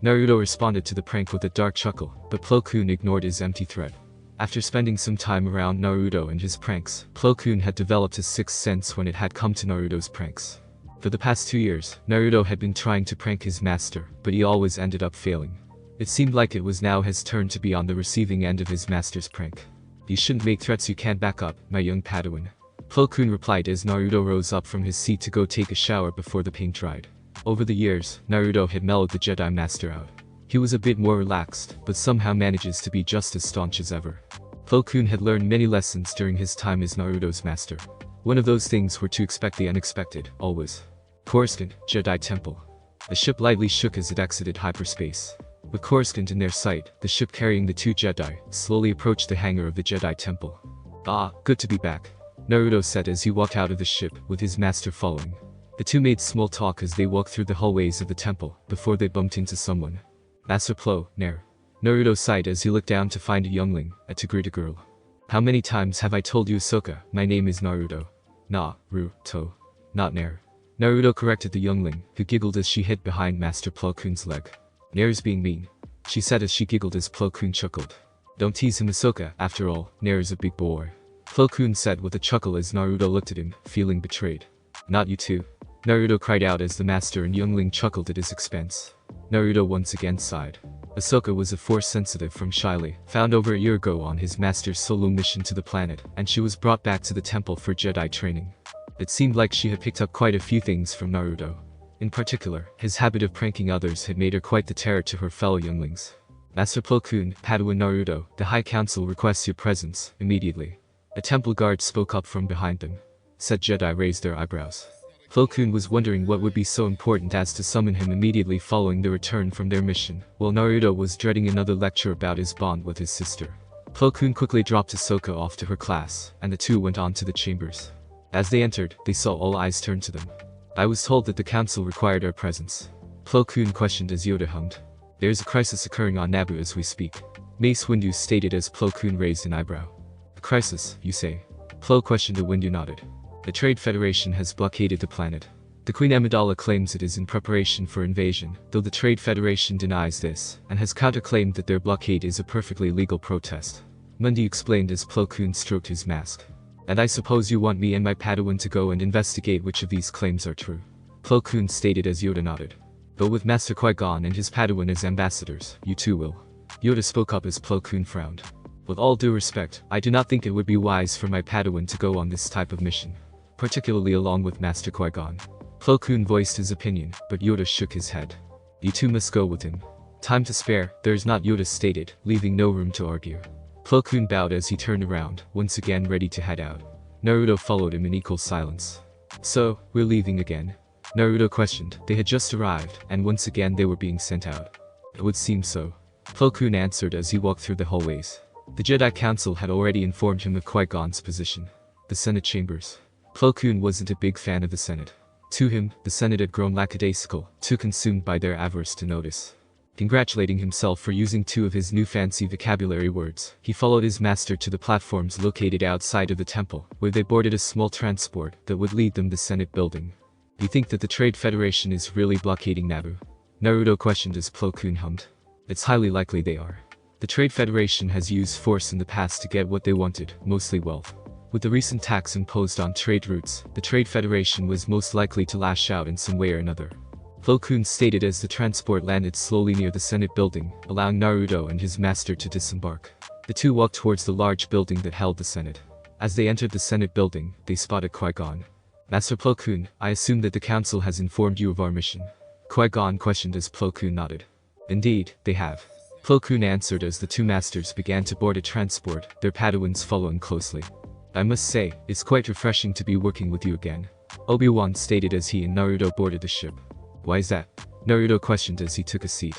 Naruto responded to the prank with a dark chuckle, but Plo Koon ignored his empty threat. After spending some time around Naruto and his pranks, Plo Koon had developed a sixth sense when it had come to Naruto's pranks. For the past 2 years, Naruto had been trying to prank his master, but he always ended up failing. It seemed like it was now his turn to be on the receiving end of his master's prank. You shouldn't make threats you can't back up, my young Padawan, Plo Koon replied as Naruto rose up from his seat to go take a shower before the paint dried. Over the years, Naruto had mellowed the Jedi Master out. He was a bit more relaxed, but somehow manages to be just as staunch as ever. Plo Koon had learned many lessons during his time as Naruto's master. One of those things were to expect the unexpected, always. Coruscant, Jedi Temple. The ship lightly shook as it exited hyperspace. With Coruscant in their sight, the ship carrying the two Jedi slowly approached the hangar of the Jedi Temple. Ah, good to be back, Naruto said as he walked out of the ship, with his master following. The two made small talk as they walked through the hallways of the temple, before they bumped into someone. Master Plo, Nair. Naruto sighed as he looked down to find a youngling, a Togruta girl. How many times have I told you, Ahsoka, my name is Naruto. Na-ru-to, not Nair. Naruto corrected the youngling, who giggled as she hid behind Master Plo Koon's leg. Nair's being mean, she said as she giggled as Plo Koon chuckled. Don't tease him, Ahsoka, after all, Nair is a big boy. Plo Koon said with a chuckle as Naruto looked at him, feeling betrayed. Not you too. Naruto cried out as the master and youngling chuckled at his expense. Naruto once again sighed. Ahsoka was a force sensitive from Shiley, found over a year ago on his master's solo mission to the planet, and she was brought back to the temple for Jedi training. It seemed like she had picked up quite a few things from Naruto. In particular, his habit of pranking others had made her quite the terror to her fellow younglings. Master Plo Koon, Padawan Naruto, the High Council requests your presence, immediately. A temple guard spoke up from behind them. Said Jedi raised their eyebrows. Plo Koon was wondering what would be so important as to summon him immediately following the return from their mission, while Naruto was dreading another lecture about his bond with his sister. Plo Koon quickly dropped Ahsoka off to her class, and the two went on to the chambers. As they entered, they saw all eyes turn to them. I was told that the council required our presence. Plo Koon questioned as Yoda hummed. There is a crisis occurring on Naboo as we speak. Mace Windu stated as Plo Koon raised an eyebrow. A crisis, you say? Plo questioned and Windu nodded. The Trade Federation has blockaded the planet. The Queen Amidala claims it is in preparation for invasion, though the Trade Federation denies this, and has counterclaimed that their blockade is a perfectly legal protest. Mundi explained as Plo Koon stroked his mask. And I suppose you want me and my Padawan to go and investigate which of these claims are true. Plo Koon stated as Yoda nodded. But with Master Qui-Gon and his Padawan as ambassadors, you too will. Yoda spoke up as Plo Koon frowned. With all due respect, I do not think it would be wise for my Padawan to go on this type of mission. Particularly along with Master Qui-Gon. Plo Koon voiced his opinion, but Yoda shook his head. You two must go with him. Time to spare, there is not, Yoda stated, leaving no room to argue. Plo Koon bowed as he turned around, once again ready to head out. Naruto followed him in equal silence. So, we're leaving again? Naruto questioned. They had just arrived, and once again they were being sent out. It would seem so. Plo Koon answered as he walked through the hallways. The Jedi Council had already informed him of Qui-Gon's position. The Senate chambers. Plo Koon wasn't a big fan of the Senate. To him, the Senate had grown lackadaisical, too consumed by their avarice to notice. Congratulating himself for using two of his new fancy vocabulary words, he followed his master to the platforms located outside of the temple, where they boarded a small transport that would lead them to the Senate building. You think that the Trade Federation is really blockading Naboo? Naruto questioned as Plo Koon hummed. It's highly likely they are. The Trade Federation has used force in the past to get what they wanted, mostly wealth. With the recent tax imposed on trade routes, the Trade Federation was most likely to lash out in some way or another. Plo Koon stated as the transport landed slowly near the Senate building, allowing Naruto and his master to disembark. The two walked towards the large building that held the Senate. As they entered the Senate building, they spotted Qui-Gon. Master Plo Koon, I assume that the council has informed you of our mission. Qui-Gon questioned as Plo Koon nodded. Indeed, they have. Plo Koon answered as the two masters began to board a transport, their Padawans following closely. I must say, it's quite refreshing to be working with you again. Obi-Wan stated as he and Naruto boarded the ship. Why is that? Naruto questioned as he took a seat.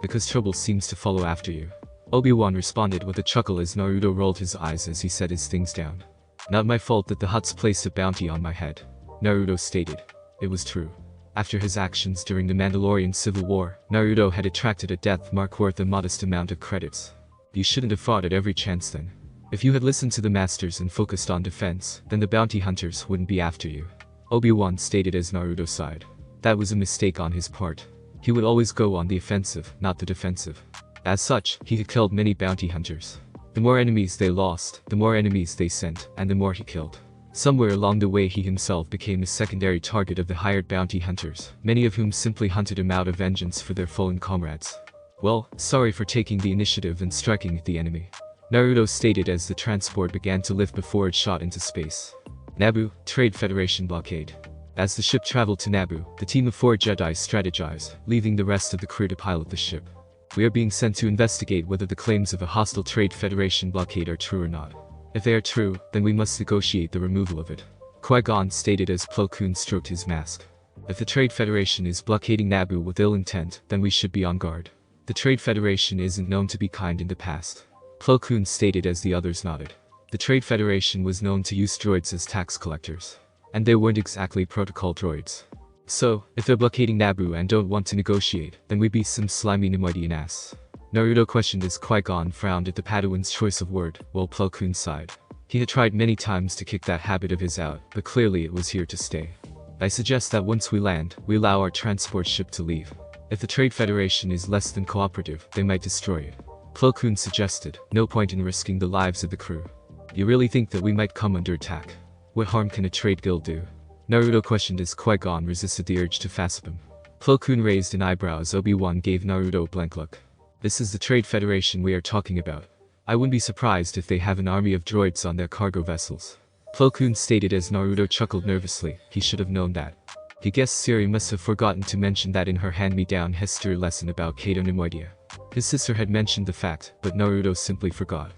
Because trouble seems to follow after you. Obi-Wan responded with a chuckle as Naruto rolled his eyes as he set his things down. Not my fault that the Hutts placed a bounty on my head. Naruto stated. It was true. After his actions during the Mandalorian Civil War, Naruto had attracted a death mark worth a modest amount of credits. You shouldn't have fought at every chance then. If you had listened to the masters and focused on defense, then the bounty hunters wouldn't be after you. Obi-Wan stated as Naruto sighed. That was a mistake on his part. He would always go on the offensive, not the defensive. As such, he had killed many bounty hunters. The more enemies they lost, the more enemies they sent, and the more he killed. Somewhere along the way he himself became a secondary target of the hired bounty hunters, many of whom simply hunted him out of vengeance for their fallen comrades. Well, sorry for taking the initiative and striking at the enemy. Naruto stated as the transport began to lift before it shot into space. Naboo, Trade Federation blockade. As the ship traveled to Naboo, the team of 4 Jedi strategized, leaving the rest of the crew to pilot the ship. We are being sent to investigate whether the claims of a hostile Trade Federation blockade are true or not. If they are true, then we must negotiate the removal of it. Qui-Gon stated as Plo Koon stroked his mask. If the Trade Federation is blockading Naboo with ill intent, then we should be on guard. The Trade Federation isn't known to be kind in the past. Plo Koon stated as the others nodded. The Trade Federation was known to use droids as tax collectors. And they weren't exactly protocol droids. So, if they're blockading Naboo and don't want to negotiate, then we'd be some slimy Nemoidian ass. Naruto questioned as Qui-Gon frowned at the Padawan's choice of word, while Plo Koon sighed. He had tried many times to kick that habit of his out, but clearly it was here to stay. I suggest that once we land, we allow our transport ship to leave. If the Trade Federation is less than cooperative, they might destroy it. Plo Koon suggested, no point in risking the lives of the crew. You really think that we might come under attack? What harm can a trade guild do? Naruto questioned as Qui-Gon resisted the urge to fasp him. Plo Koon raised an eyebrow as Obi-Wan gave Naruto a blank look. This is the Trade Federation we are talking about. I wouldn't be surprised if they have an army of droids on their cargo vessels. Plo Koon stated as Naruto chuckled nervously. He should have known that. He guessed Siri must have forgotten to mention that in her hand-me-down history lesson about Kato Nemoidia. His sister had mentioned the fact, but Naruto simply forgot.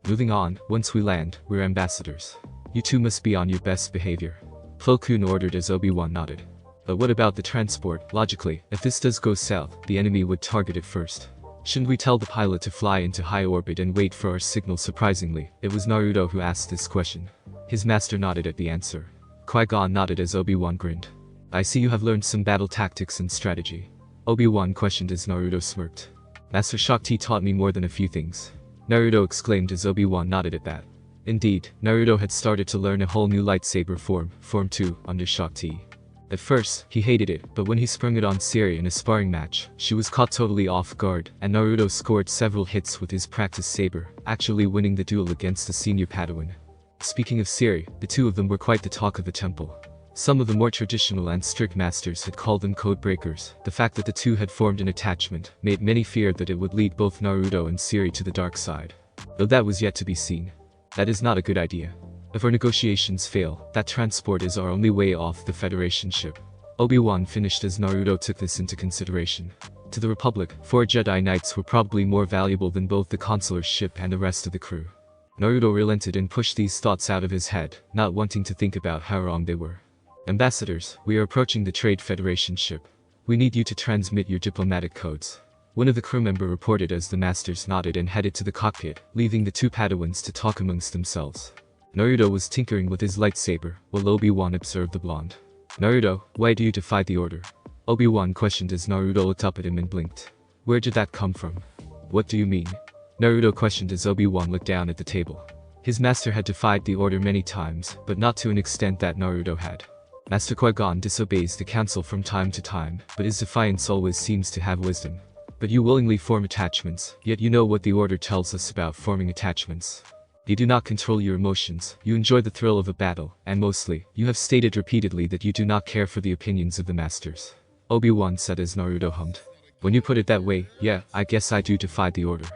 Moving on, once we land, we're ambassadors. You two must be on your best behavior. Plo Koon ordered as Obi-Wan nodded. But what about the transport? Logically, if this does go south, the enemy would target it first. Shouldn't we tell the pilot to fly into high orbit and wait for our signal? Surprisingly, it was Naruto who asked this question. His master nodded at the answer. Qui-Gon nodded as Obi-Wan grinned. I see you have learned some battle tactics and strategy. Obi-Wan questioned as Naruto smirked. Master Shakti taught me more than a few things. Naruto exclaimed as Obi-Wan nodded at that. Indeed, Naruto had started to learn a whole new lightsaber Form 2, under Shakti. At first, he hated it, but when he sprung it on Siri in a sparring match, she was caught totally off guard, and Naruto scored several hits with his practice saber, actually winning the duel against the senior Padawan. Speaking of Siri, the two of them were quite the talk of the temple. Some of the more traditional and strict masters had called them code breakers. The fact that the two had formed an attachment made many fear that it would lead both Naruto and Siri to the dark side. Though that was yet to be seen. That is not a good idea. If our negotiations fail, that transport is our only way off the Federation ship. Obi-Wan finished as Naruto took this into consideration. To the Republic, 4 Jedi Knights were probably more valuable than both the consular ship and the rest of the crew. Naruto relented and pushed these thoughts out of his head, not wanting to think about how wrong they were. Ambassadors, we are approaching the Trade Federation ship. We need you to transmit your diplomatic codes. One of the crew members reported as the masters nodded and headed to the cockpit, leaving the two Padawans to talk amongst themselves. Naruto was tinkering with his lightsaber, while Obi-Wan observed the blonde. Naruto, why do you defy the order? Obi-Wan questioned as Naruto looked up at him and blinked. Where did that come from? What do you mean? Naruto questioned as Obi-Wan looked down at the table. His master had defied the order many times, but not to an extent that Naruto had. Master Qui-Gon disobeys the council from time to time, but his defiance always seems to have wisdom. But you willingly form attachments, yet you know what the order tells us about forming attachments. You do not control your emotions, you enjoy the thrill of a battle, and mostly, you have stated repeatedly that you do not care for the opinions of the masters. Obi-Wan said as Naruto hummed. When you put it that way, yeah, I guess I do defy the order.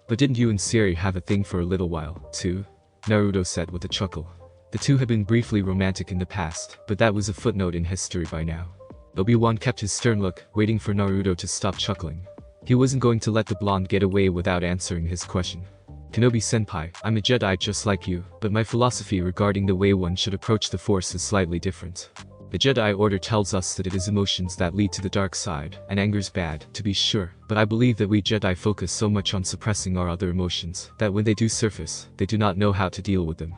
But didn't you and Siri have a thing for a little while, too? Naruto said with a chuckle. The two had been briefly romantic in the past, but that was a footnote in history by now. Obi-Wan kept his stern look, waiting for Naruto to stop chuckling. He wasn't going to let the blonde get away without answering his question. Kenobi-senpai, I'm a Jedi just like you, but my philosophy regarding the way one should approach the Force is slightly different. The Jedi Order tells us that it is emotions that lead to the dark side, and anger's bad, to be sure, but I believe that we Jedi focus so much on suppressing our other emotions, that when they do surface, they do not know how to deal with them.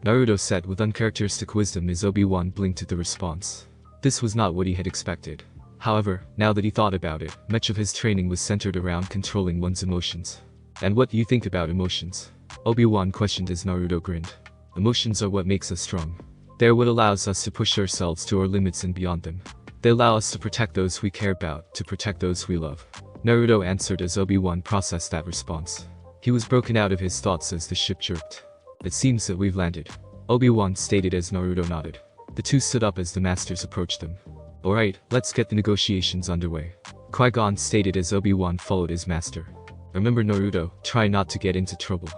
Naruto said with uncharacteristic wisdom as Obi-Wan blinked at the response. This was not what he had expected. However, now that he thought about it, much of his training was centered around controlling one's emotions. And what do you think about emotions? Obi-Wan questioned as Naruto grinned. Emotions are what makes us strong. They are what allows us to push ourselves to our limits and beyond them. They allow us to protect those we care about, to protect those we love. Naruto answered as Obi-Wan processed that response. He was broken out of his thoughts as the ship jerked. It seems that we've landed. Obi-Wan stated as Naruto nodded. The two stood up as the masters approached them. Alright, let's get the negotiations underway. Qui-Gon stated as Obi-Wan followed his master. Remember Naruto, try not to get into trouble.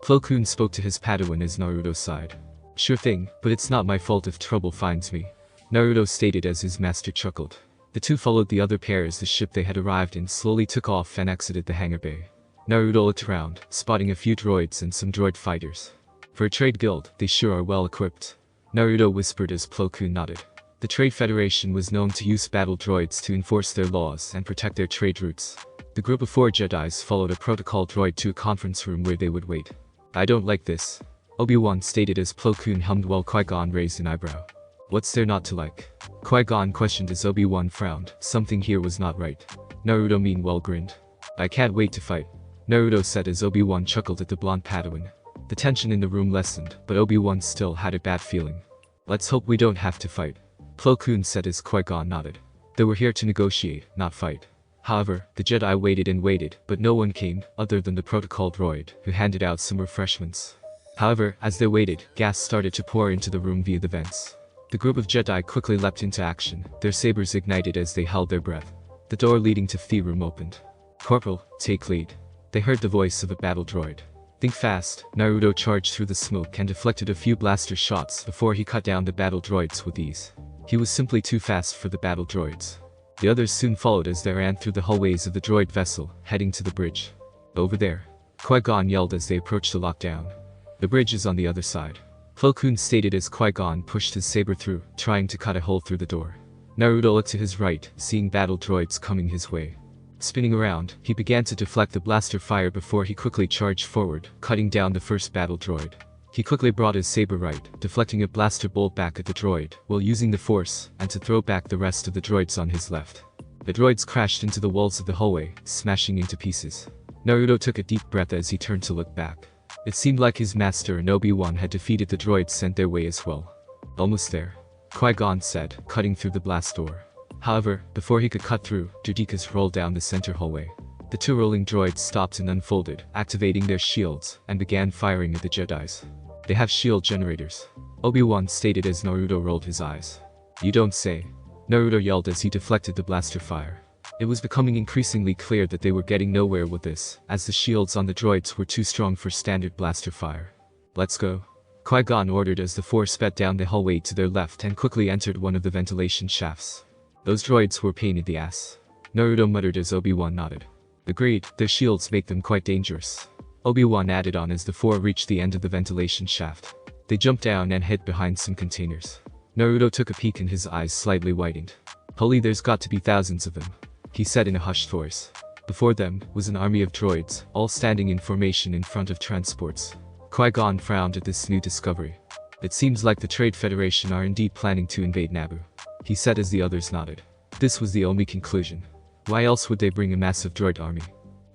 Plo Koon spoke to his Padawan as Naruto sighed. Sure thing, but it's not my fault if trouble finds me. Naruto stated as his master chuckled. The two followed the other pair as the ship they had arrived in slowly took off and exited the hangar bay. Naruto looked around, spotting a few droids and some droid fighters. For a trade guild, they sure are well equipped. Naruto whispered as Plo Koon nodded. The Trade Federation was known to use battle droids to enforce their laws and protect their trade routes. The group of 4 Jedis followed a protocol droid to a conference room where they would wait. I don't like this. Obi-Wan stated as Plo Koon hummed while Qui-Gon raised an eyebrow. What's there not to like? Qui-Gon questioned as Obi-Wan frowned. Something here was not right. Naruto meanwhile grinned. I can't wait to fight. Naruto said as Obi-Wan chuckled at the blonde Padawan. The tension in the room lessened, but Obi-Wan still had a bad feeling. Let's hope we don't have to fight. Plo Koon said as Qui-Gon nodded. They were here to negotiate, not fight. However, the Jedi waited and waited, but no one came, other than the protocol droid, who handed out some refreshments. However, as they waited, gas started to pour into the room via the vents. The group of Jedi quickly leapt into action, their sabers ignited as they held their breath. The door leading to the room opened. Corporal, take lead. They heard the voice of a battle droid. Think fast. Naruto charged through the smoke and deflected a few blaster shots before he cut down the battle droids with ease. He was simply too fast for the battle droids. The others soon followed as they ran through the hallways of the droid vessel, heading to the bridge. Over there. Qui-Gon yelled as they approached the lockdown. The bridge is on the other side. Plo Koon stated as Qui-Gon pushed his saber through, trying to cut a hole through the door. Naruto looked to his right, seeing battle droids coming his way. Spinning around, he began to deflect the blaster fire before he quickly charged forward, cutting down the first battle droid. He quickly brought his saber right, deflecting a blaster bolt back at the droid, while using the force, and to throw back the rest of the droids on his left. The droids crashed into the walls of the hallway, smashing into pieces. Naruto took a deep breath as he turned to look back. It seemed like his master and Obi-Wan had defeated the droids sent their way as well. Almost there. Qui-Gon said, cutting through the blast door. However, before he could cut through, Dodecus rolled down the center hallway. The two rolling droids stopped and unfolded, activating their shields, and began firing at the Jedis. They have shield generators. Obi-Wan stated as Naruto rolled his eyes. You don't say. Naruto yelled as he deflected the blaster fire. It was becoming increasingly clear that they were getting nowhere with this, as the shields on the droids were too strong for standard blaster fire. Let's go. Qui-Gon ordered as the four sped down the hallway to their left and quickly entered one of the ventilation shafts. Those droids were a pain in the ass. Naruto muttered as Obi-Wan nodded. Agreed, their shields make them quite dangerous. Obi-Wan added on as the four reached the end of the ventilation shaft. They jumped down and hid behind some containers. Naruto took a peek and his eyes slightly widened. Holy, there's got to be thousands of them, he said in a hushed voice. Before them was an army of droids, all standing in formation in front of transports. Qui-Gon frowned at this new discovery. It seems like the Trade Federation are indeed planning to invade Naboo, he said as the others nodded. This was the only conclusion. Why else would they bring a massive droid army?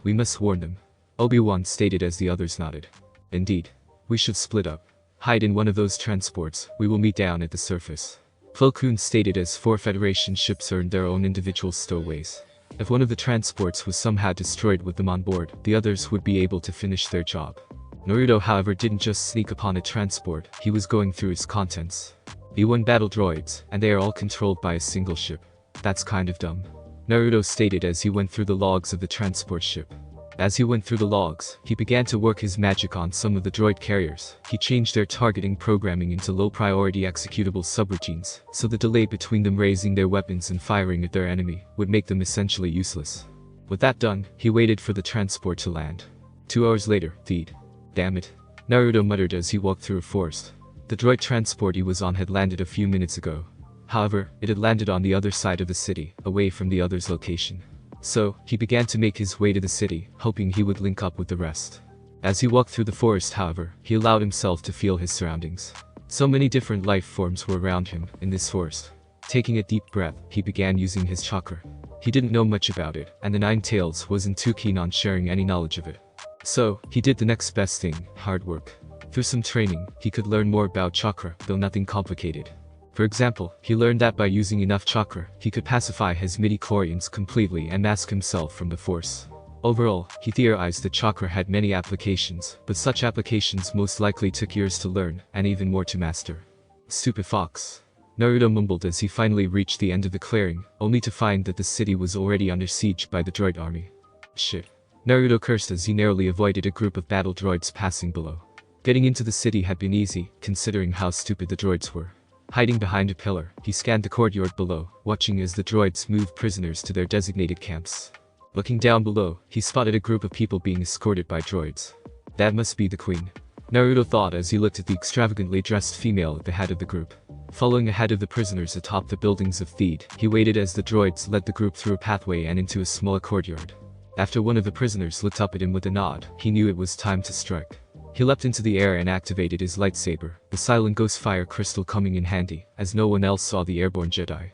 We must warn them. Obi-Wan stated as the others nodded. Indeed. We should split up. Hide in one of those transports, we will meet down at the surface. Plo Koon stated as 4 Federation ships earned their own individual stowaways. If one of the transports was somehow destroyed with them on board, the others would be able to finish their job. Naruto however didn't just sneak upon a transport, he was going through its contents. B1 battle droids, and they are all controlled by a single ship. That's kind of dumb. Naruto stated as he went through the logs of the transport ship. As he went through the logs, he began to work his magic on some of the droid carriers. He changed their targeting programming into low-priority executable subroutines, so the delay between them raising their weapons and firing at their enemy would make them essentially useless. With that done, he waited for the transport to land. 2 hours later, Theed. Damn it. Naruto muttered as he walked through a forest. The droid transport he was on had landed a few minutes ago. However, it had landed on the other side of the city, away from the other's location. So, he began to make his way to the city, hoping he would link up with the rest. As he walked through the forest however, he allowed himself to feel his surroundings. So many different life forms were around him, in this forest. Taking a deep breath, he began using his chakra. He didn't know much about it, and the Nine Tails wasn't too keen on sharing any knowledge of it. So, he did the next best thing, hard work. Through some training, he could learn more about chakra, though nothing complicated. For example, he learned that by using enough chakra, he could pacify his midi-chlorians completely and mask himself from the force. Overall, he theorized that chakra had many applications, but such applications most likely took years to learn, and even more to master. Stupid fox. Naruto mumbled as he finally reached the end of the clearing, only to find that the city was already under siege by the droid army. Shit. Naruto cursed as he narrowly avoided a group of battle droids passing below. Getting into the city had been easy, considering how stupid the droids were. Hiding behind a pillar, he scanned the courtyard below, watching as the droids moved prisoners to their designated camps. Looking down below, he spotted a group of people being escorted by droids. That must be the queen. Naruto thought as he looked at the extravagantly dressed female at the head of the group. Following ahead of the prisoners atop the buildings of Theed, he waited as the droids led the group through a pathway and into a small courtyard. After one of the prisoners looked up at him with a nod, he knew it was time to strike. He leapt into the air and activated his lightsaber, the silent ghost fire crystal coming in handy, as no one else saw the airborne Jedi.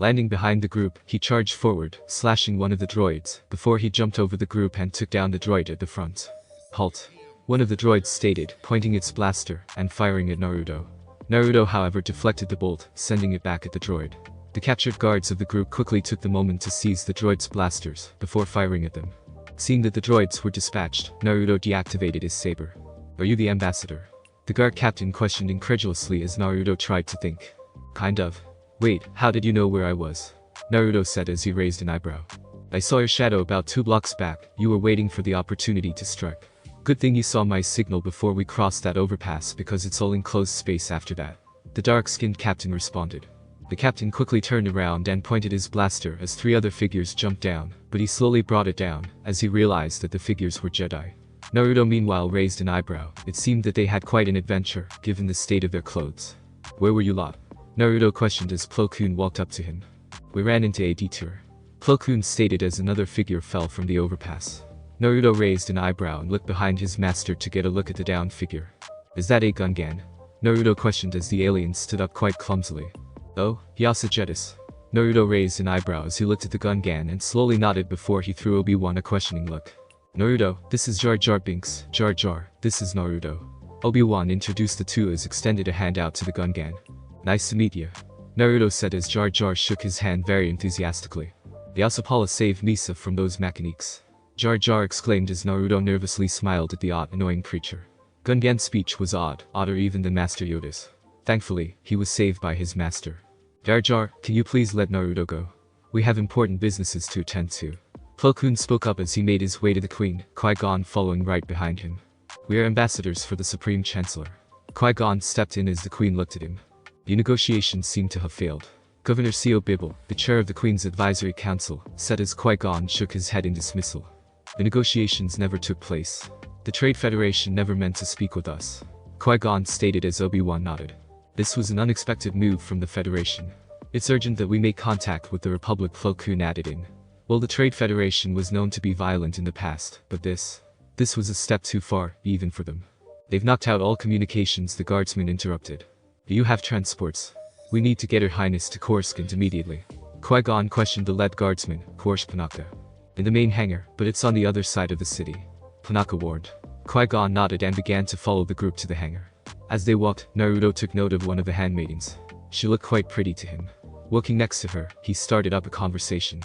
Landing behind the group, he charged forward, slashing one of the droids, before he jumped over the group and took down the droid at the front. Halt. One of the droids stated, pointing its blaster, and firing at Naruto. Naruto however deflected the bolt, sending it back at the droid. The captured guards of the group quickly took the moment to seize the droid's blasters, before firing at them. Seeing that the droids were dispatched, Naruto deactivated his saber. Are you the ambassador? The guard captain questioned incredulously as Naruto tried to think. Kind of. Wait, how did you know where I was? Naruto said as he raised an eyebrow. I saw your shadow about 2 blocks back, you were waiting for the opportunity to strike. Good thing you saw my signal before we crossed that overpass because it's all enclosed space after that. The dark-skinned captain responded. The captain quickly turned around and pointed his blaster as 3 other figures jumped down, but he slowly brought it down, as he realized that the figures were Jedi. Naruto meanwhile raised an eyebrow. It seemed that they had quite an adventure, given the state of their clothes. Where were you lot? Naruto questioned as Plo Koon walked up to him. We ran into a detour. Plo Koon stated as another figure fell from the overpass. Naruto raised an eyebrow and looked behind his master to get a look at the downed figure. Is that a Gungan? Naruto questioned as the alien stood up quite clumsily. Oh, Yasa Jedis. Naruto raised an eyebrow as he looked at the Gungan and slowly nodded before he threw Obi-Wan a questioning look. Naruto, this is Jar Jar Binks. Jar Jar, this is Naruto. Obi-Wan introduced the two as extended a hand out to the Gungan. Nice to meet you. Naruto said as Jar Jar shook his hand very enthusiastically. The Asapala saved Misa from those mechaniques. Jar Jar exclaimed as Naruto nervously smiled at the odd, annoying creature. Gungan's speech was odd, odder even than Master Yoda's. Thankfully, he was saved by his master. Jar Jar, can you please let Naruto go? We have important businesses to attend to. Plo Koon spoke up as he made his way to the Queen, Qui-Gon following right behind him. We are ambassadors for the Supreme Chancellor. Qui-Gon stepped in as the Queen looked at him. The negotiations seemed to have failed. Governor Seo Bibble, the chair of the Queen's Advisory Council, said as Qui-Gon shook his head in dismissal. The negotiations never took place. The Trade Federation never meant to speak with us. Qui-Gon stated as Obi-Wan nodded. This was an unexpected move from the Federation. It's urgent that we make contact with the Republic, Plo Koon added in. Well, the Trade Federation was known to be violent in the past, but this was a step too far, even for them. They've knocked out all communications, the guardsman interrupted. Do you have transports? We need to get Her Highness to Coruscant immediately. Qui-Gon questioned the lead guardsman, Kors Panaka. In the main hangar, but it's on the other side of the city. Panaka warned. Qui-Gon nodded and began to follow the group to the hangar. As they walked, Naruto took note of one of the handmaidens. She looked quite pretty to him. Walking next to her, he started up a conversation.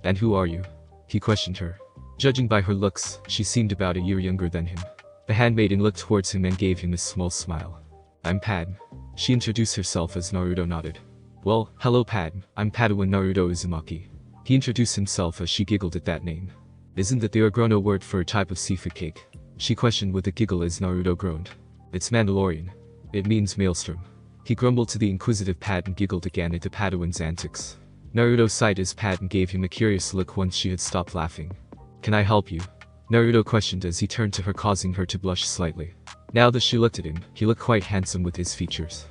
And who are you? He questioned her. Judging by her looks, she seemed about a year younger than him. The handmaiden looked towards him and gave him a small smile. I'm Padme. She introduced herself as Naruto nodded. Well, hello Padme, I'm Padawan Naruto Uzumaki. He introduced himself as she giggled at that name. Isn't that the Orgrono word for a type of seafood cake? She questioned with a giggle as Naruto groaned. It's Mandalorian. It means maelstrom. He grumbled to the inquisitive Padme and giggled again at the Padawan's antics. Naruto sighed as Padme gave him a curious look once she had stopped laughing. Can I help you? Naruto questioned as he turned to her, causing her to blush slightly. Now that she looked at him, he looked quite handsome with his features.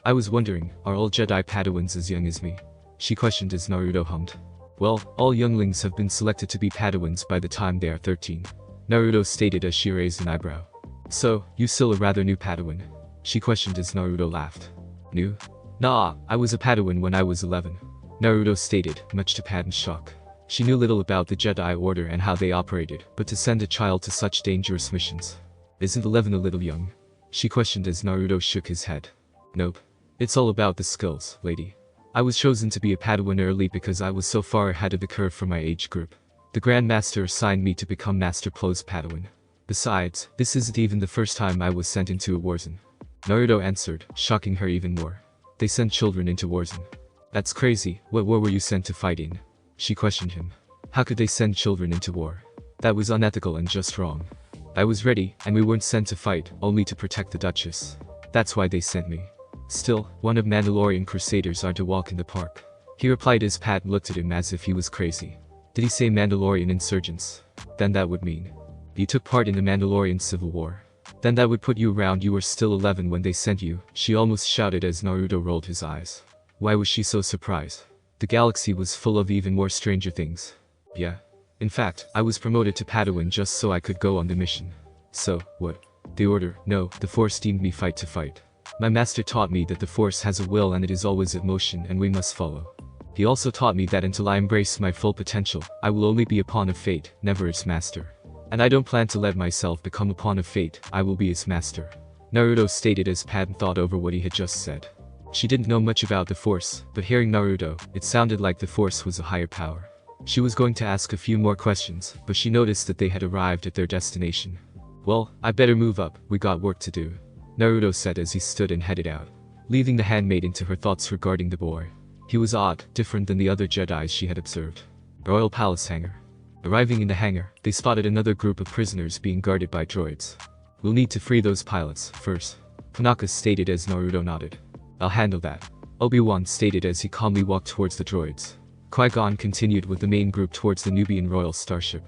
I was wondering, are all Jedi Padawans as young as me? She questioned as Naruto hummed. Well, all younglings have been selected to be Padawans by the time they are 13. Naruto stated as she raised an eyebrow. So, you still a rather new Padawan? She questioned as Naruto laughed. New? Nah, I was a Padawan when I was 11. Naruto stated, much to Padme's shock. She knew little about the Jedi Order and how they operated, but to send a child to such dangerous missions. Isn't 11 a little young? She questioned as Naruto shook his head. Nope. It's all about the skills, lady. I was chosen to be a Padawan early because I was so far ahead of the curve for my age group. The Grand Master assigned me to become Master Plo's Padawan. Besides, this isn't even the first time I was sent into a warzone. Naruto answered, shocking her even more. They send children into warzone. That's crazy, what war were you sent to fight in? She questioned him. How could they send children into war? That was unethical and just wrong. I was ready, and we weren't sent to fight, only to protect the Duchess. That's why they sent me. Still, one of Mandalorian Crusaders are to walk in the park. He replied as Padme looked at him as if he was crazy. Did he say Mandalorian insurgents? Then that would mean you took part in the Mandalorian Civil War. Then that would put you around you were still 11 when they sent you, she almost shouted as Naruto rolled his eyes. Why was she so surprised? The galaxy was full of even more stranger things. Yeah. In fact, I was promoted to Padawan just so I could go on the mission. So, what? The Order? No, the Force deemed me fight to fight. My master taught me that the Force has a will and it is always in motion and we must follow. He also taught me that until I embrace my full potential, I will only be a pawn of fate, never its master. And I don't plan to let myself become a pawn of fate, I will be its master. Naruto stated as Padme thought over what he had just said. She didn't know much about the Force, but hearing Naruto, it sounded like the Force was a higher power. She was going to ask a few more questions, but she noticed that they had arrived at their destination. Well, I better move up, we got work to do, Naruto said as he stood and headed out, leaving the handmaiden to her thoughts regarding the boy. He was odd, different than the other Jedis she had observed. Royal Palace Hangar. Arriving in the hangar, they spotted another group of prisoners being guarded by droids. We'll need to free those pilots, first, Tanaka stated as Naruto nodded. I'll handle that, Obi-Wan stated as he calmly walked towards the droids. Qui-Gon continued with the main group towards the Nubian royal starship.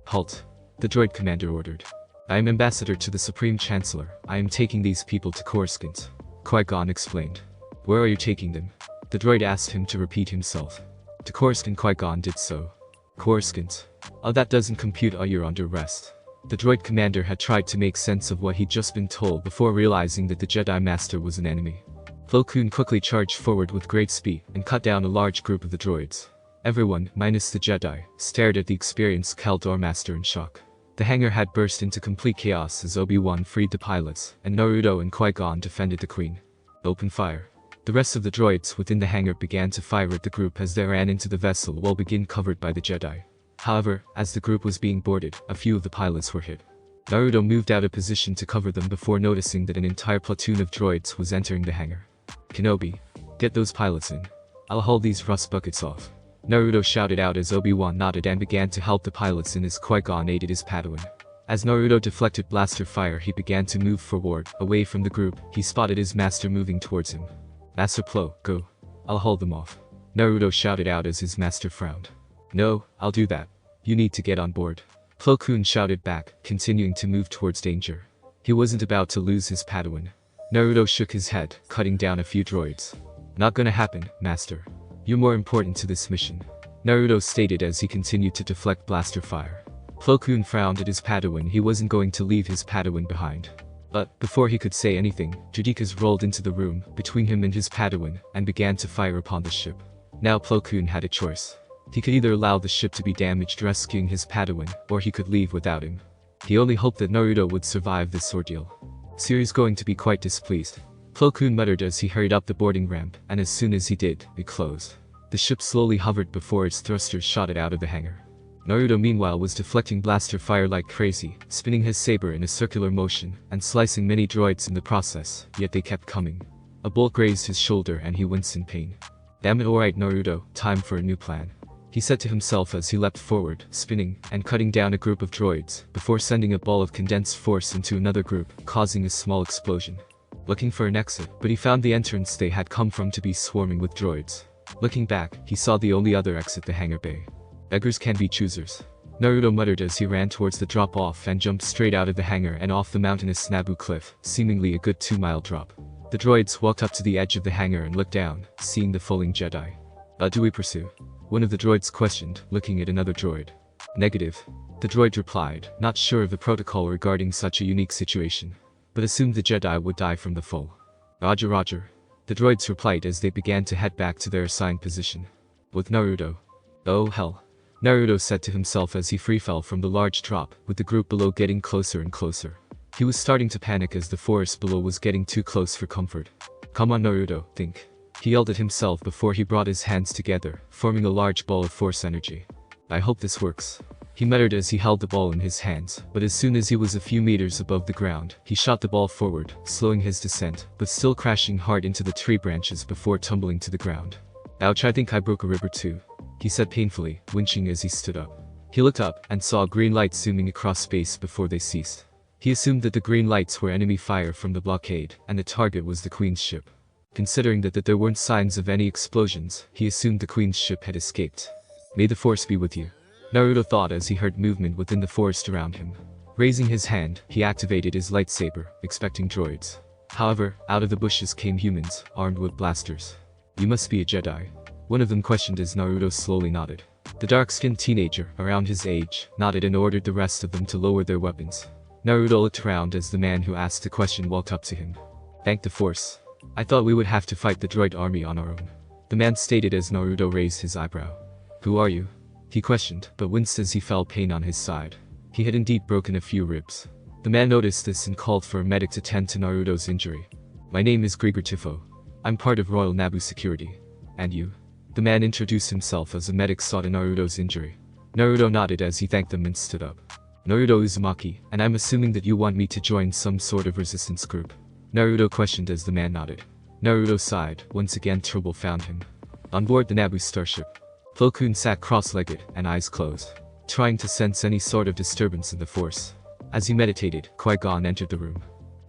Halt, the droid commander ordered. I am ambassador to the Supreme Chancellor, I am taking these people to Coruscant, Qui-Gon explained. Where are you taking them? The droid asked him to repeat himself. To Coruscant. Qui-Gon did so. Coruscant. Oh, that doesn't compute, you're under arrest. The droid commander had tried to make sense of what he'd just been told before realizing that the Jedi Master was an enemy. Plo Koon quickly charged forward with great speed and cut down a large group of the droids. Everyone, minus the Jedi, stared at the experienced Kaldor Master in shock. The hangar had burst into complete chaos as Obi-Wan freed the pilots, and Naruto and Qui-Gon defended the Queen. Open fire. The rest of the droids within the hangar began to fire at the group as they ran into the vessel while being covered by the Jedi. However, as the group was being boarded, a few of the pilots were hit. Naruto moved out of position to cover them before noticing that an entire platoon of droids was entering the hangar. Kenobi, get those pilots in. I'll haul these rust buckets off, Naruto shouted out as Obi-Wan nodded and began to help the pilots in as Qui-Gon aided his Padawan. As Naruto deflected blaster fire, he began to move forward, away from the group. He spotted his master moving towards him. Master Plo, go. I'll hold them off, Naruto shouted out as his master frowned. No, I'll do that. You need to get on board, Plo Koon shouted back, continuing to move towards danger. He wasn't about to lose his Padawan. Naruto shook his head, cutting down a few droids. Not gonna happen, master. You're more important to this mission, Naruto stated as he continued to deflect blaster fire. Plo Koon frowned at his Padawan. He wasn't going to leave his Padawan behind. But, before he could say anything, Judicas rolled into the room, between him and his Padawan, and began to fire upon the ship. Now Plo Koon had a choice. He could either allow the ship to be damaged rescuing his Padawan, or he could leave without him. He only hoped that Naruto would survive this ordeal. Siri's going to be quite displeased, Plo Koon muttered as he hurried up the boarding ramp, and as soon as he did, it closed. The ship slowly hovered before its thrusters shot it out of the hangar. Naruto meanwhile was deflecting blaster fire like crazy, spinning his saber in a circular motion, and slicing many droids in the process, yet they kept coming. A bolt grazed his shoulder and he winced in pain. Damn it, alright Naruto, time for a new plan, he said to himself as he leapt forward, spinning, and cutting down a group of droids, before sending a ball of condensed force into another group, causing a small explosion. Looking for an exit, but he found the entrance they had come from to be swarming with droids. Looking back, he saw the only other exit, the hangar bay. Beggars can be choosers, Naruto muttered as he ran towards the drop-off and jumped straight out of the hangar and off the mountainous Naboo cliff, seemingly a good 2-mile drop. The droids walked up to the edge of the hangar and looked down, seeing the falling Jedi. Do we pursue? One of the droids questioned, looking at another droid. Negative, the droid replied, not sure of the protocol regarding such a unique situation, but assumed the Jedi would die from the fall. Roger roger, the droids replied as they began to head back to their assigned position. With Naruto. Oh hell, Naruto said to himself as he free-fell from the large drop, with the group below getting closer and closer. He was starting to panic as the forest below was getting too close for comfort. Come on Naruto, think, he yelled at himself before he brought his hands together, forming a large ball of force energy. I hope this works, he muttered as he held the ball in his hands, but as soon as he was a few meters above the ground, he shot the ball forward, slowing his descent, but still crashing hard into the tree branches before tumbling to the ground. Ouch, I think I broke a rib or two, he said painfully, winching as he stood up. He looked up and saw a green light zooming across space before they ceased. He assumed that the green lights were enemy fire from the blockade, and the target was the Queen's ship. Considering that there weren't signs of any explosions, he assumed the Queen's ship had escaped. May the Force be with you, Naruto thought as he heard movement within the forest around him. Raising his hand, he activated his lightsaber, expecting droids. However, out of the bushes came humans, armed with blasters. You must be a Jedi, one of them questioned as Naruto slowly nodded. The dark-skinned teenager, around his age, nodded and ordered the rest of them to lower their weapons. Naruto looked around as the man who asked the question walked up to him. Thank the Force. I thought we would have to fight the droid army on our own. The man stated as Naruto raised his eyebrow. Who are you? He questioned, but winced as he felt pain on his side. He had indeed broken a few ribs. The man noticed this and called for a medic to tend to Naruto's injury. My name is Grigor Tifo. I'm part of Royal Nabu Security. And you? The man introduced himself as a medic saw to Naruto's injury. Naruto nodded as he thanked them and stood up. Naruto Uzumaki, and I'm assuming that you want me to join some sort of resistance group. Naruto questioned as the man nodded. Naruto sighed, once again trouble found him. On board the Nabu starship, Plo Koon sat cross-legged and eyes closed, trying to sense any sort of disturbance in the force. As he meditated, Qui-Gon entered the room.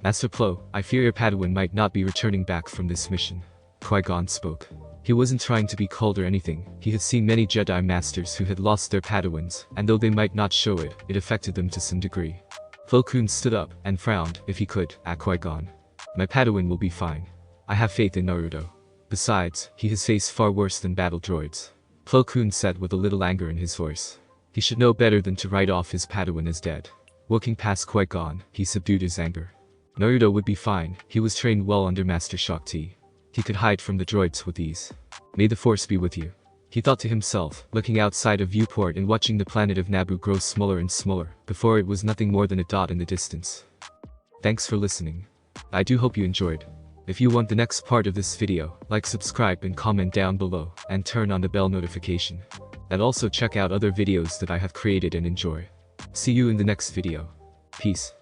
Master Plo, I fear your Padawan might not be returning back from this mission. Qui-Gon spoke. He wasn't trying to be cold or anything. He had seen many Jedi Masters who had lost their Padawans, and though they might not show it, it affected them to some degree. Plo Koon stood up and frowned, if he could, at Qui-Gon. My Padawan will be fine. I have faith in Naruto. Besides, he has faced far worse than battle droids. Plo Koon said with a little anger in his voice. He should know better than to write off his Padawan as dead. Walking past Qui-Gon, he subdued his anger. Naruto would be fine. He was trained well under Master Shakti. He could hide from the droids with ease. May the Force be with you. He thought to himself, looking outside a viewport and watching the planet of Nabu grow smaller and smaller, before it was nothing more than a dot in the distance. Thanks for listening. I do hope you enjoyed. If you want the next part of this video, like, subscribe and comment down below, and turn on the bell notification. And also check out other videos that I have created and enjoy. See you in the next video. Peace.